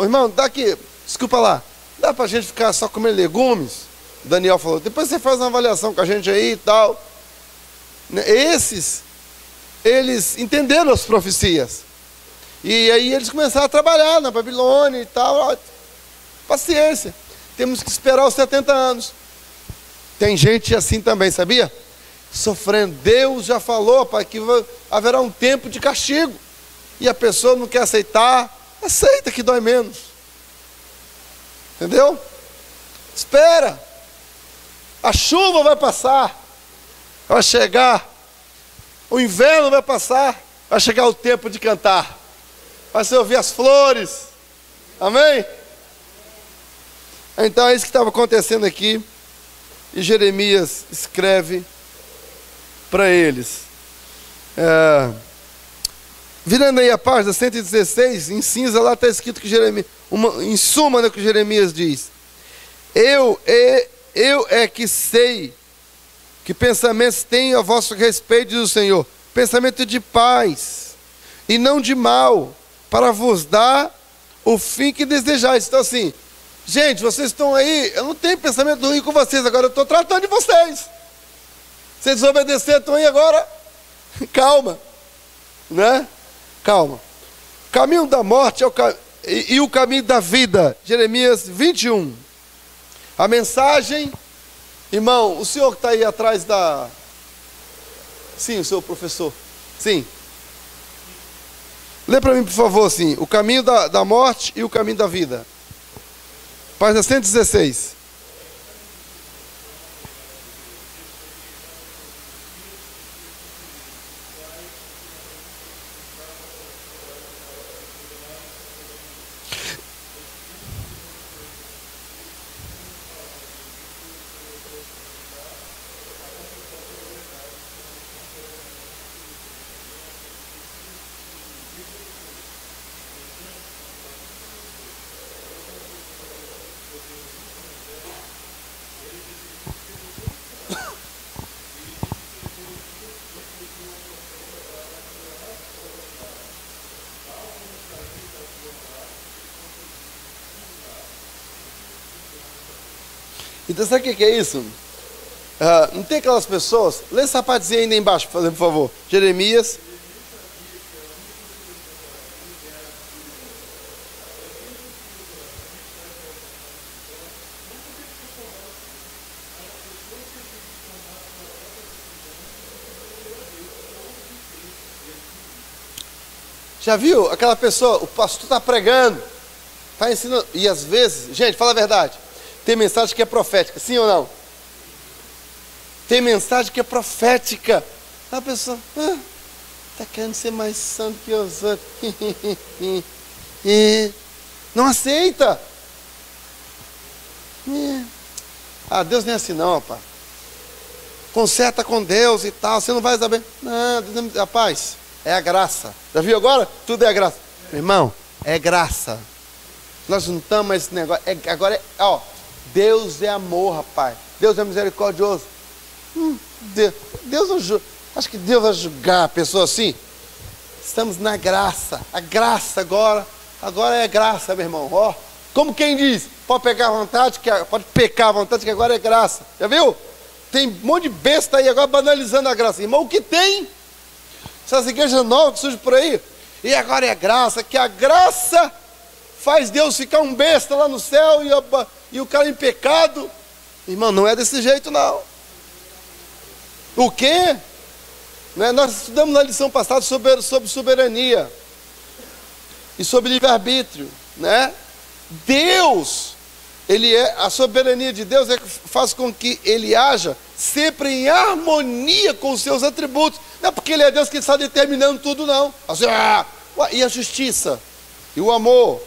irmão, dá aqui, desculpa lá, dá pra gente ficar só comendo legumes? Daniel falou, depois você faz uma avaliação com a gente aí e tal. Eles entenderam as profecias. E aí eles começaram a trabalhar na Babilônia e tal. Paciência, temos que esperar os 70 anos. Tem gente assim também, sabia? Sofrendo. Deus já falou, pai, que haverá um tempo de castigo. E a pessoa não quer aceitar. Aceita que dói menos. Entendeu? Espera. A chuva vai passar. Vai chegar. O inverno vai passar. Vai chegar o tempo de cantar. Vai se ouvir as flores. Amém? Então é isso que estava acontecendo aqui. E Jeremias escreve para eles. Virando aí a página 116, em cinza lá está escrito que Jeremias, em suma, né, que Jeremias diz: eu é que sei que pensamentos tenho a vosso respeito, diz o Senhor, pensamento de paz e não de mal, para vos dar o fim que desejais. Então assim, gente, vocês estão aí, eu não tenho pensamento ruim com vocês, agora eu estou tratando de vocês. Se desobedecer, estão aí agora, calma, né? Calma. O caminho da morte é e o caminho da vida. Jeremias 21. A mensagem, irmão, o senhor que está aí atrás da... Sim, o seu professor. Sim. Lê para mim, por favor, assim, o caminho da morte e o caminho da vida. Página 116. Então sabe o que é isso? Não tem aquelas pessoas? Lê essa partezinha ainda embaixo, por favor. Jeremias. Já viu aquela pessoa, o pastor está pregando, está ensinando, e às vezes, gente, fala a verdade, tem mensagem que é profética, sim ou não? Tem mensagem que é profética. A pessoa está querendo ser mais santo que os outros. Não aceita. Deus nem é assim não, rapaz. Conserta com Deus e tal, você não vai saber. Não, rapaz, é a graça. Já viu agora? Tudo é a graça. Meu irmão, é graça. Nós não estamos mais esse negócio. Agora, Deus é amor, rapaz. Deus é misericordioso. Deus não julga. Acho que Deus vai julgar a pessoa assim. Estamos na graça. A graça agora é graça, meu irmão. Como quem diz, pode pegar à vontade, pode pecar à vontade, que agora é graça. Já viu? Tem um monte de besta aí agora banalizando a graça. Irmão, o que tem? Essas igrejas novas que surgem por aí. E agora é graça, que a graça faz Deus ficar um besta lá no céu e o cara em pecado. Irmão, não é desse jeito não. O quê? Nós estudamos na lição passada sobre soberania e sobre livre-arbítrio, né? Deus, a soberania de Deus faz com que ele haja sempre em harmonia com os seus atributos. Não é porque ele é Deus que ele está determinando tudo, não. Assim, e a justiça, e o amor,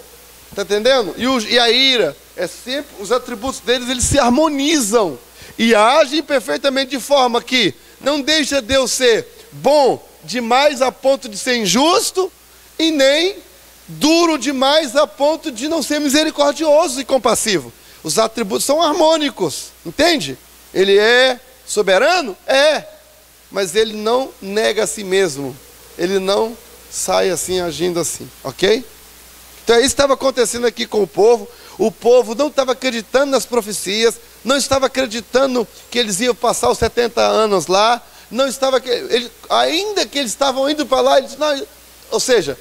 está entendendo? E a ira, é sempre os atributos deles, eles se harmonizam e agem perfeitamente de forma que não deixa Deus ser bom demais a ponto de ser injusto e nem duro demais a ponto de não ser misericordioso e compassivo. Os atributos são harmônicos, entende? Ele é soberano? Mas ele não nega a si mesmo. Ele não sai assim, agindo assim, ok? Então isso estava acontecendo aqui com o povo. O povo não estava acreditando nas profecias, não estava acreditando que eles iam passar os 70 anos lá, não estava, ainda que eles estavam indo para lá, eles, não, ou seja,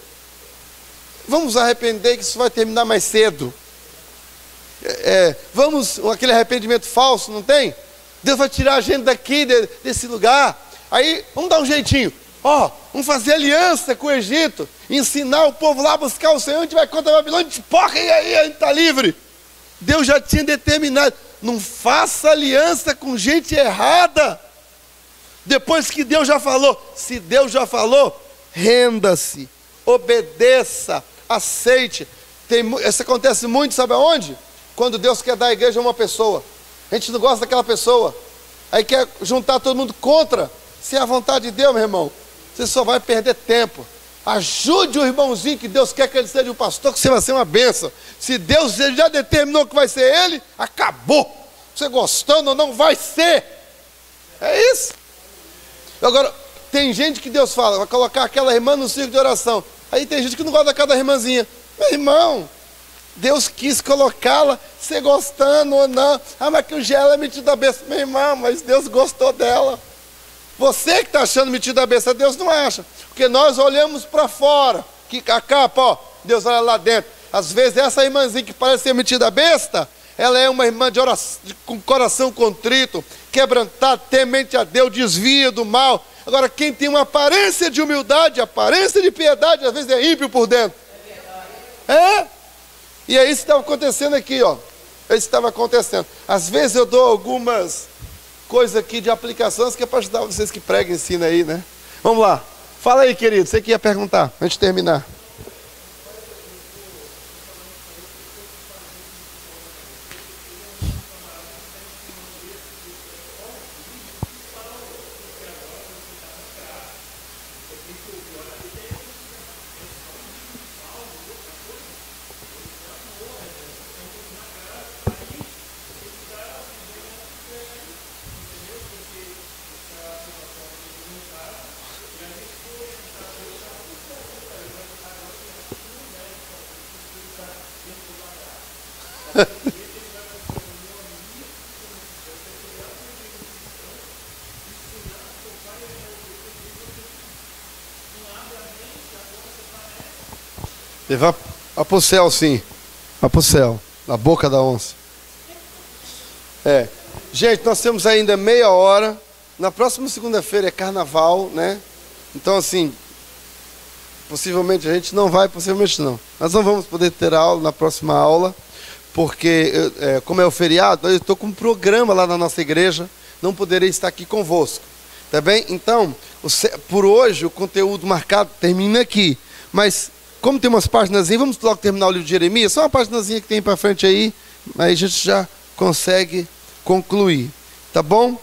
vamos arrepender que isso vai terminar mais cedo. Aquele arrependimento falso, não tem? Deus vai tirar a gente daqui, desse lugar. Aí, vamos dar um jeitinho. Vamos fazer aliança com o Egito, ensinar o povo lá a buscar o Senhor, a gente vai contra a Babilônia, e aí a gente está livre. Deus já tinha determinado, não faça aliança com gente errada. Depois que Deus já falou, se Deus já falou, renda-se, obedeça, aceite. Isso acontece muito, sabe aonde? Quando Deus quer dar a igreja a uma pessoa. A gente não gosta daquela pessoa. Aí quer juntar todo mundo contra. Se é a vontade de Deus, meu irmão, você só vai perder tempo. Ajude o irmãozinho que Deus quer que ele seja um pastor, que você vai ser uma bênção. Se Deus já determinou que vai ser ele, acabou. Você gostando ou não, vai ser. É isso. Agora, tem gente que Deus fala, vai colocar aquela irmã no círculo de oração. Aí tem gente que não gosta daquela irmãzinha. Meu irmão, Deus quis colocá-la, você gostando ou não. Mas que o Gela é metido da besta. Meu irmão, mas Deus gostou dela. Você que está achando metido da besta, Deus não acha. Porque nós olhamos para fora, que a capa, Deus olha lá dentro. Às vezes essa irmãzinha que parece ser metida besta, ela é uma irmã de oração, com coração contrito, quebrantado, temente a Deus, desvia do mal. Agora, quem tem uma aparência de humildade, aparência de piedade, às vezes é ímpio por dentro. E é isso que estava acontecendo aqui, Isso estava acontecendo. Às vezes eu dou algumas coisas aqui de aplicações que é para ajudar vocês que pregam e ensinam aí, né? Vamos lá. Fala aí, querido, você que ia perguntar, antes de terminar. Levar para o céu, sim. Vai para o céu, na boca da onça. Gente, nós temos ainda meia hora. Na próxima segunda-feira é carnaval, né? Então, assim, possivelmente a gente não vai, possivelmente não. Nós não vamos poder ter aula na próxima aula, porque, como é o feriado, eu estou com um programa lá na nossa igreja, não poderei estar aqui convosco. Tá bem? Então, por hoje, o conteúdo marcado termina aqui. Mas, como tem umas páginas, vamos logo terminar o livro de Jeremias, só uma páginazinha que tem para frente aí a gente já consegue concluir. Tá bom?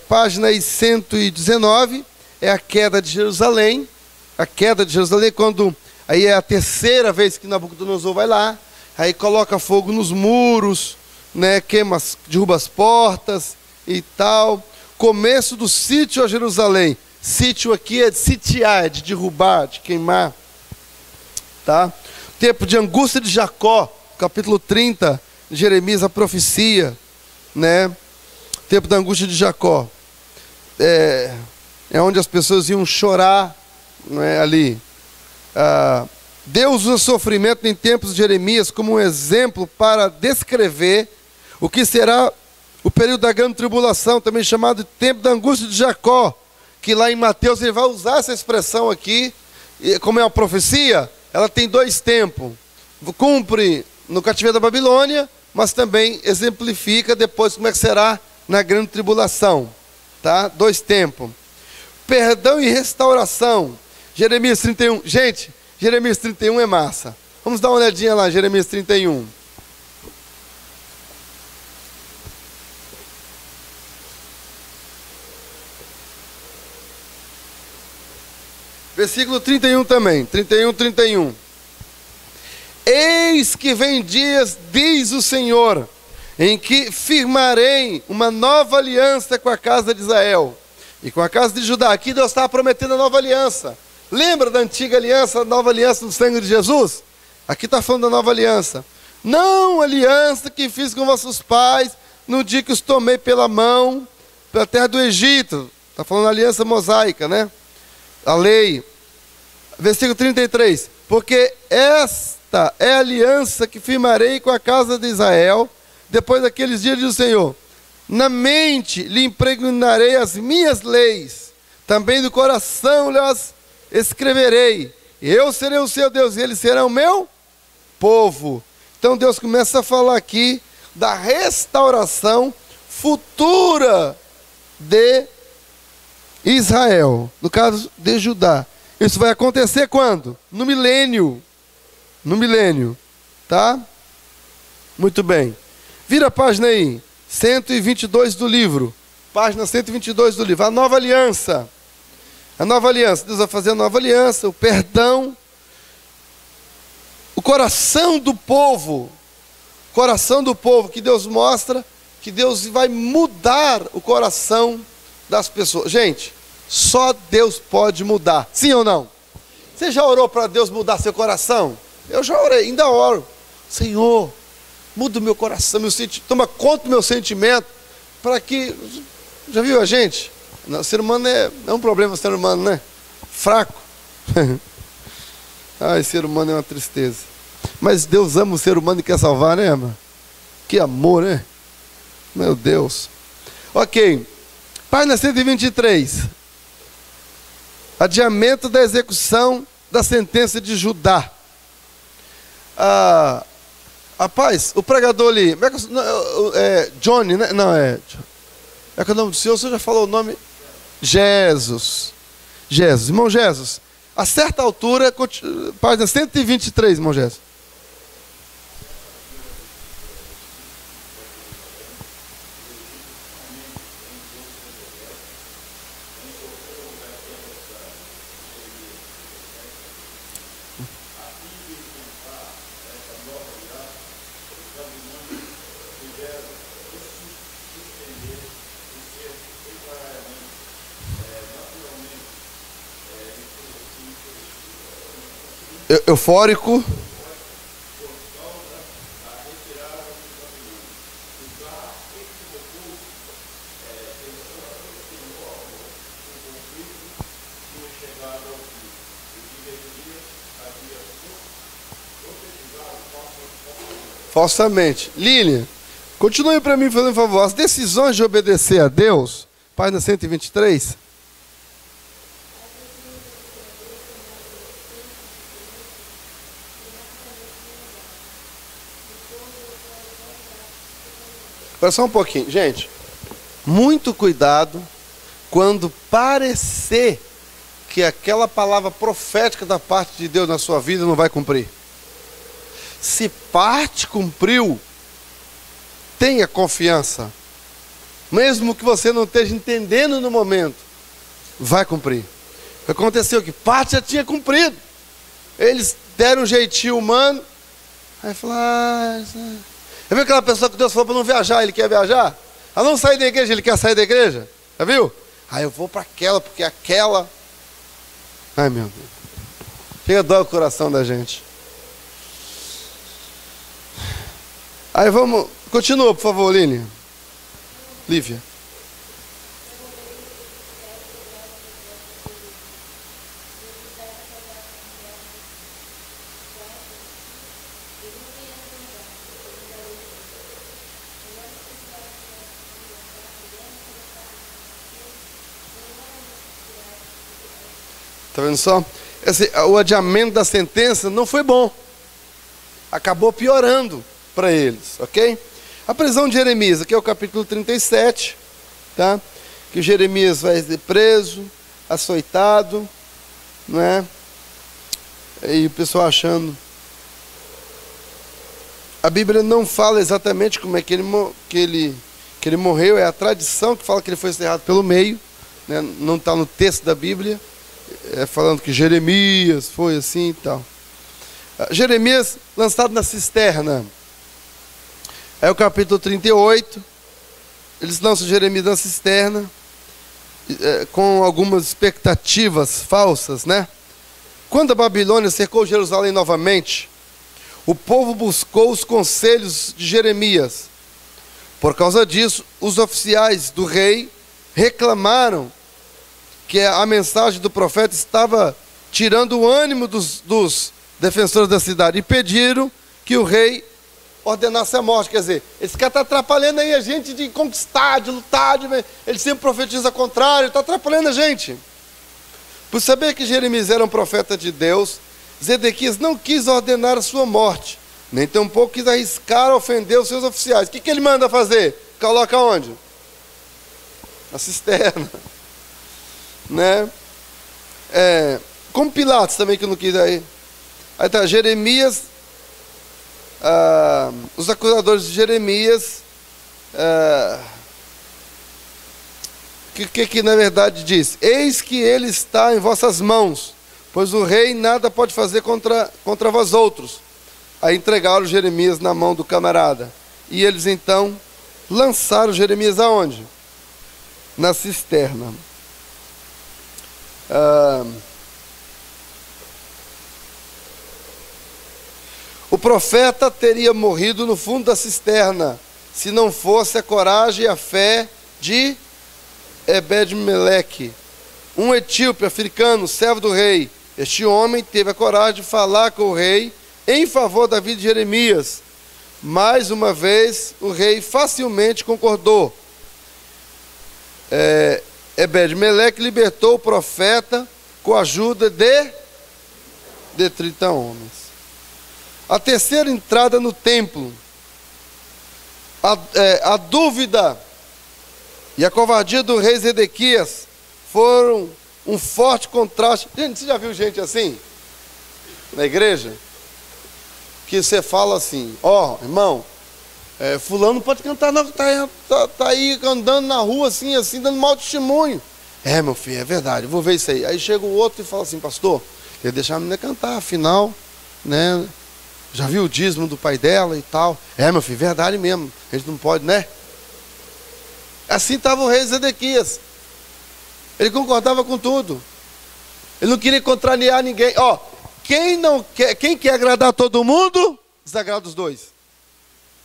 Página 119 é a queda de Jerusalém. A queda de Jerusalém, quando aí é a terceira vez que Nabucodonosor vai lá, aí coloca fogo nos muros, né, derruba as portas e tal. Começo do sítio a Jerusalém. Sítio aqui é de sitiar, é de derrubar, de queimar. Tá? Tempo de angústia de Jacó, capítulo 30, de Jeremias, a profecia, né? Tempo da angústia de Jacó. É onde as pessoas iam chorar, não é, ali. Deus usa sofrimento em tempos de Jeremias como um exemplo para descrever o que será o período da grande tribulação, também chamado de tempo da angústia de Jacó, que lá em Mateus ele vai usar essa expressão aqui, como é uma profecia, ela tem dois tempos. Cumpre no cativeiro da Babilônia, mas também exemplifica depois como é que será na grande tribulação. Tá? Dois tempos. Perdão e restauração. Jeremias 31. Gente, Jeremias 31 é massa. Vamos dar uma olhadinha lá, Jeremias 31. Versículo 31 também. 31. Eis que vem dias, diz o Senhor, em que firmarei uma nova aliança com a casa de Israel e com a casa de Judá. Aqui Deus está prometendo a nova aliança. Lembra da antiga aliança, a nova aliança do sangue de Jesus? Aqui está falando da nova aliança. Não a aliança que fiz com vossos pais no dia que os tomei pela mão pela terra do Egito. Está falando da aliança mosaica, né? A lei. Versículo 33. Porque esta é a aliança que firmarei com a casa de Israel depois daqueles dias, diz o Senhor. Na mente lhe impregnarei as minhas leis, também do coração lhes escreverei. Eu serei o seu Deus e eles serão o meu povo. Então Deus começa a falar aqui da restauração futura de Israel, no caso de Judá. Isso vai acontecer quando? No milênio. No milênio. Tá? Muito bem. Vira a página aí. 122 do livro. Página 122 do livro. A nova aliança. A nova aliança. Deus vai fazer a nova aliança. O perdão. O coração do povo. Coração do povo. Que Deus mostra que Deus vai mudar o coração das pessoas. Gente, só Deus pode mudar. Sim ou não? Você já orou para Deus mudar seu coração? Eu já orei, ainda oro. Senhor, muda o meu coração, toma conta do meu sentimento, para que... Já viu a gente? O ser humano é um problema, o ser humano, né? Fraco. Ai, ser humano é uma tristeza. Mas Deus ama o ser humano e quer salvar, né, irmã? Que amor, né? Meu Deus. Ok. Página 123. Adiamento da execução da sentença de Judá. Rapaz, o pregador ali, Johnny, né? Não, é que é o nome do senhor, o senhor já falou o nome? Jesus. Irmão Jesus, a certa altura, página 123, irmão Jesus. Eufórico. falsamente. Lilian, continue para mim fazendo um favor. As decisões de obedecer a Deus, página 123. Espera só um pouquinho. Gente, muito cuidado quando parecer que aquela palavra profética da parte de Deus na sua vida não vai cumprir. Se parte cumpriu, tenha confiança. Mesmo que você não esteja entendendo no momento, vai cumprir. Aconteceu que parte já tinha cumprido. Eles deram um jeitinho humano. Aí falaram, já viu aquela pessoa que Deus falou para não viajar, ele quer viajar? A não sair da igreja, ele quer sair da igreja? Já viu? Aí eu vou para aquela, porque aquela... Ai, meu Deus. Chega dói o coração da gente. Aí vamos... Continua, por favor, Lívia. Está vendo só? O adiamento da sentença não foi bom. Acabou piorando para eles, ok? A prisão de Jeremias, aqui é o capítulo 37, tá? Que Jeremias vai ser preso, açoitado, não é? E o pessoal achando... A Bíblia não fala exatamente como é que ele morreu, é a tradição que fala que ele foi enterrado pelo meio, né? Não está no texto da Bíblia. Falando que Jeremias foi assim e tal. Jeremias lançado na cisterna. É o capítulo 38. Eles lançam Jeremias na cisterna, com algumas expectativas falsas, né? Quando a Babilônia cercou Jerusalém novamente, o povo buscou os conselhos de Jeremias. Por causa disso, os oficiais do rei reclamaram que a mensagem do profeta estava tirando o ânimo dos defensores da cidade e pediram que o rei ordenasse a morte. Quer dizer, esse cara está atrapalhando aí a gente de conquistar, de lutar, ele sempre profetiza ao contrário, está atrapalhando a gente. Por saber que Jeremias era um profeta de Deus, Zedequias não quis ordenar a sua morte, nem tampouco quis arriscar ofender os seus oficiais. O que ele manda fazer? Coloca onde? Na cisterna. Né? Como Pilatos também, que não quis aí. Aí está Jeremias, os acusadores de Jeremias, que na verdade diz: eis que ele está em vossas mãos, pois o rei nada pode fazer contra vós outros. Aí entregaram Jeremias na mão do camarada, e eles então lançaram Jeremias aonde? Na cisterna. O profeta teria morrido no fundo da cisterna, se não fosse a coragem e a fé de Ebed-Meleque, um etíope africano, servo do rei. Este homem teve a coragem de falar com o rei em favor da vida de Jeremias. Mais uma vez, o rei facilmente concordou. Ebed-Meleque libertou o profeta com a ajuda de 30 homens. A terceira entrada no templo. A dúvida e a covardia do rei Zedequias foram um forte contraste. Gente, você já viu gente assim? Na igreja? Que você fala assim: ó, irmão, fulano não pode cantar não, tá aí andando na rua assim, dando mau testemunho. Meu filho, é verdade, eu vou ver isso aí. Aí chega o outro e fala assim: pastor, eu deixar a menina cantar, afinal, né, já viu o dízimo do pai dela e tal. Meu filho, verdade mesmo, a gente não pode, né? Assim estava o rei Zedequias. Ele concordava com tudo. Ele não queria contrariar ninguém. Quem quer agradar todo mundo, desagrada os dois.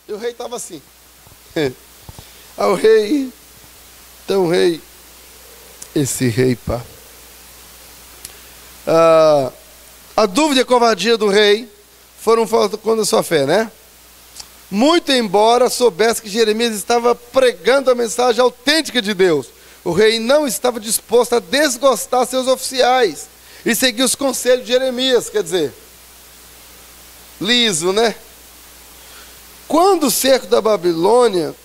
E o rei estava assim. O rei, esse rei, pá. A dúvida e a covardia do rei foram falando contra a sua fé, né? muito embora soubesse que Jeremias estava pregando a mensagem autêntica de Deus. O rei não estava disposto a desgostar seus oficiais e seguir os conselhos de Jeremias, quer dizer, liso, né? Quando o cerco da Babilônia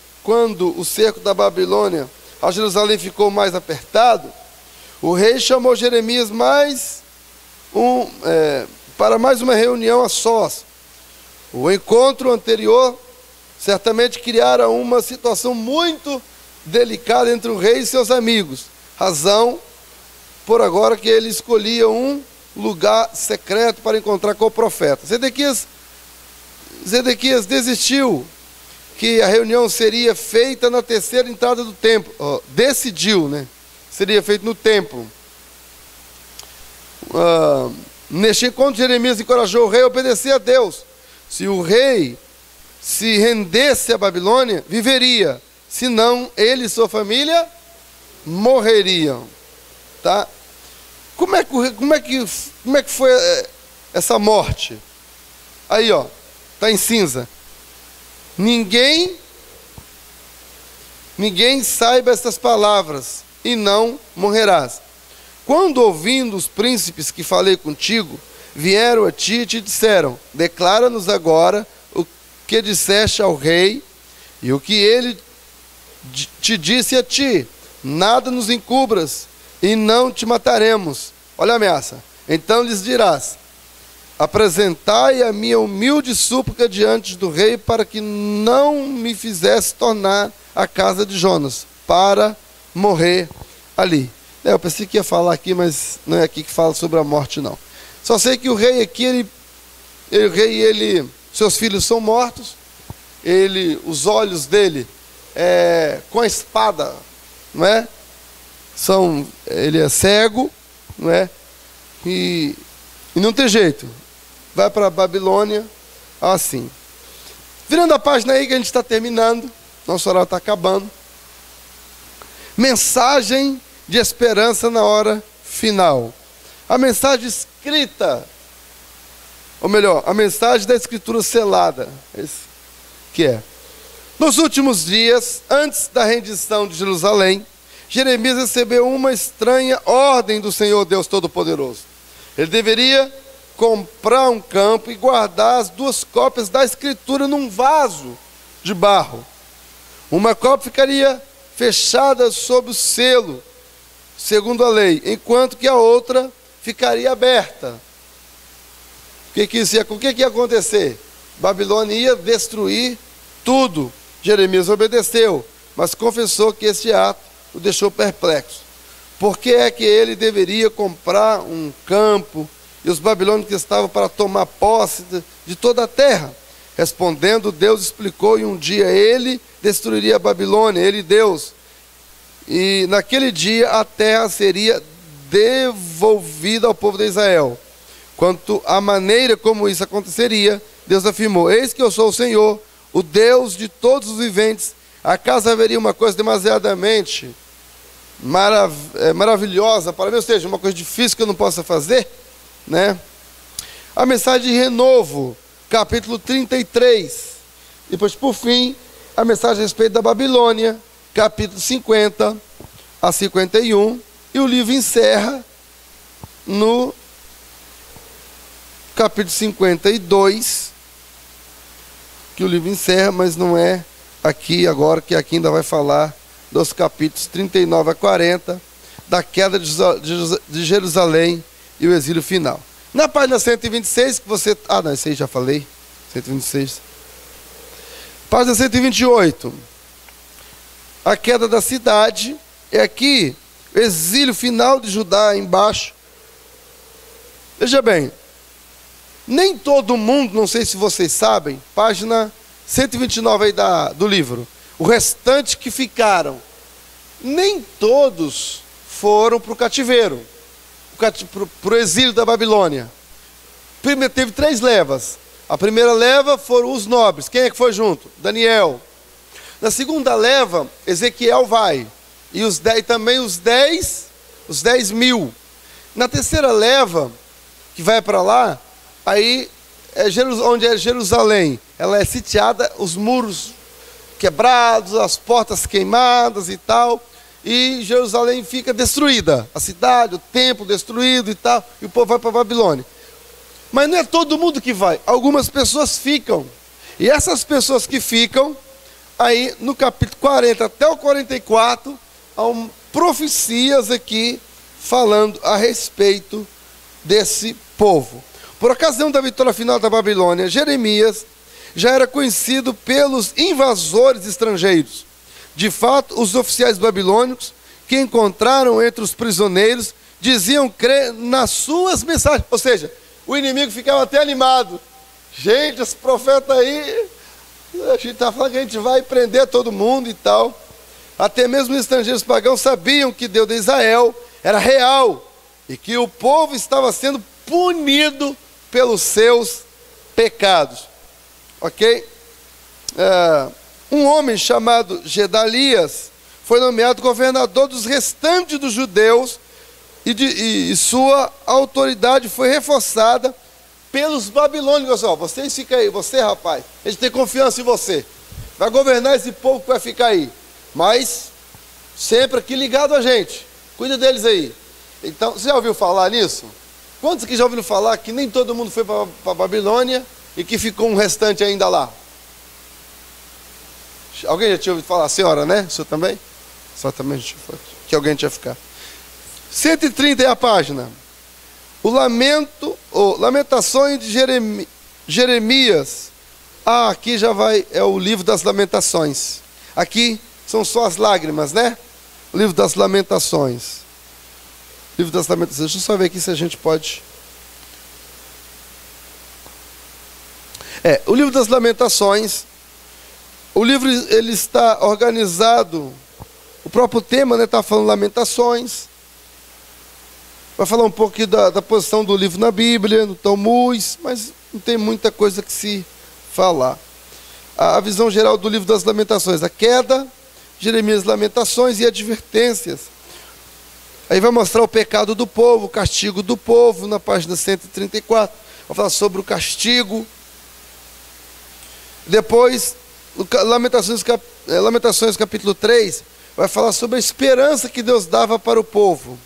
a Jerusalém ficou mais apertado, o rei chamou Jeremias para mais uma reunião a sós. O encontro anterior certamente criara uma situação muito delicada entre o rei e seus amigos, razão por agora que ele escolhia um lugar secreto para encontrar com o profeta. Zedequias desistiu que a reunião seria feita na terceira entrada do templo. Decidiu, né? Seria feito no templo. Neste encontro, Jeremias encorajou o rei a obedecer a Deus. Se o rei se rendesse à Babilônia, viveria. Senão, ele e sua família morreriam. Tá? Como é que foi essa morte? Aí, ó, está em cinza. Ninguém saiba estas palavras, e não morrerás. Quando ouvindo os príncipes que falei contigo, vieram a ti e te disseram: declara-nos agora o que disseste ao rei, e o que ele te disse a ti. Nada nos encubras, e não te mataremos. Olha a ameaça. Então lhes dirás: apresentai a minha humilde súplica diante do rei, para que não me fizesse tornar a casa de Jonas, para morrer ali. Eu pensei que ia falar aqui, mas não é aqui que fala sobre a morte, não. Só sei que o rei aqui, seus filhos são mortos, os olhos dele, com a espada, não é? Ele é cego, não é? E não tem jeito. Vai para a Babilônia, assim. Virando a página aí que a gente está terminando, nosso horário está acabando. Mensagem de esperança na hora final. A mensagem escrita, ou melhor, a mensagem da escritura selada, que é: nos últimos dias, antes da rendição de Jerusalém, Jeremias recebeu uma estranha ordem do Senhor Deus Todo-Poderoso. Ele deveria comprar um campo e guardar as 2 cópias da escritura num vaso de barro. Uma cópia ficaria fechada sob o selo, segundo a lei, enquanto que a outra ficaria aberta. O que ia acontecer? Babilônia ia destruir tudo. Jeremias obedeceu, mas confessou que esse ato o deixou perplexo. Por que é que ele deveria comprar um campo e os babilônios que estavam para tomar posse de toda a terra? Respondendo, Deus explicou, e um dia ele destruiria a Babilônia, ele Deus. E naquele dia a terra seria devolvida ao povo de Israel. Quanto à maneira como isso aconteceria, Deus afirmou: eis que eu sou o Senhor, o Deus de todos os viventes. Acaso haveria uma coisa demasiadamente maravilhosa para mim, ou seja, uma coisa difícil que eu não possa fazer, né? A mensagem de renovo, capítulo 33. Depois, por fim, a mensagem a respeito da Babilônia, capítulo 50 a 51, e o livro encerra no capítulo 52, que o livro encerra, mas não é aqui agora, que aqui ainda vai falar dos capítulos 39 a 40, da queda de Jerusalém e o exílio final. Na página 126, que você... não, esse aí já falei, 126. Página 128, a queda da cidade, é aqui, o exílio final de Judá, embaixo. Veja bem, nem todo mundo, não sei se vocês sabem, página 129 aí do livro, o restante que ficaram, nem todos foram para o cativeiro, para o exílio da Babilônia. Primeiro, teve 3 levas. A primeira leva foram os nobres. Quem é que foi junto? Daniel. Na segunda leva, Ezequiel vai. E também os 10 mil. Na terceira leva, que vai para lá, aí onde é Jerusalém, ela é sitiada, os muros quebrados, as portas queimadas e tal, e Jerusalém fica destruída, a cidade, o templo destruído e tal, e o povo vai para a Babilônia. Mas não é todo mundo que vai, algumas pessoas ficam, e essas pessoas que ficam, aí no capítulo 40 até o 44, há profecias aqui falando a respeito desse povo. Por ocasião da vitória final da Babilônia, Jeremias já era conhecido pelos invasores estrangeiros. De fato, os oficiais babilônicos que encontraram entre os prisioneiros diziam crer nas suas mensagens. Ou seja, o inimigo ficava até animado. Gente, esse profeta aí, a gente está falando que a gente vai prender todo mundo e tal. Até mesmo os estrangeiros pagãos sabiam que Deus de Israel era real e que o povo estava sendo punido pelos seus pecados. Ok? Um homem chamado Gedalias foi nomeado governador dos restantes dos judeus e sua autoridade foi reforçada pelos babilônicos. Ó, vocês ficam aí, você rapaz, a gente tem confiança em você, vai governar esse povo que vai ficar aí, mas sempre aqui ligado a gente, cuida deles aí. Então, você já ouviu falar nisso? Quantos que já ouviram falar que nem todo mundo foi para a Babilônia e que ficou um restante ainda lá? Alguém já tinha ouvido falar? A senhora, né? O senhor também? Só também que alguém tinha ficar. 130 é a página. Lamentações de Jeremias. Aqui já vai, é o livro das lamentações. Aqui são só as lágrimas, né? O livro das lamentações. Livro das lamentações. Deixa eu só ver aqui se a gente pode... o livro das lamentações, o livro ele está organizado, o próprio tema está falando lamentações, vai falar um pouco da posição do livro na Bíblia, no Talmud, mas não tem muita coisa que se falar. A visão geral do livro das lamentações, a queda, Jeremias, lamentações e advertências. Aí vai mostrar o pecado do povo, o castigo do povo, na página 134, vai falar sobre o castigo. Depois, Lamentações capítulo 3, vai falar sobre a esperança que Deus dava para o povo.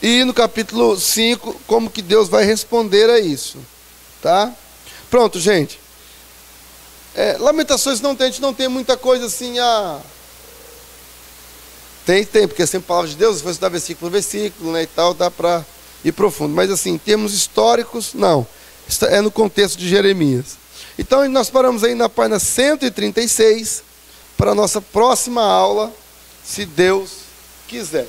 E no capítulo 5, como que Deus vai responder a isso. Tá? Pronto, gente. Lamentações a gente não tem muita coisa assim, Tem, porque é sempre palavra de Deus, se você dar versículo por versículo, né, e tal, dá para ir profundo. Mas assim, em termos históricos, não. É no contexto de Jeremias. Então, nós paramos aí na página 136 para a nossa próxima aula, se Deus quiser.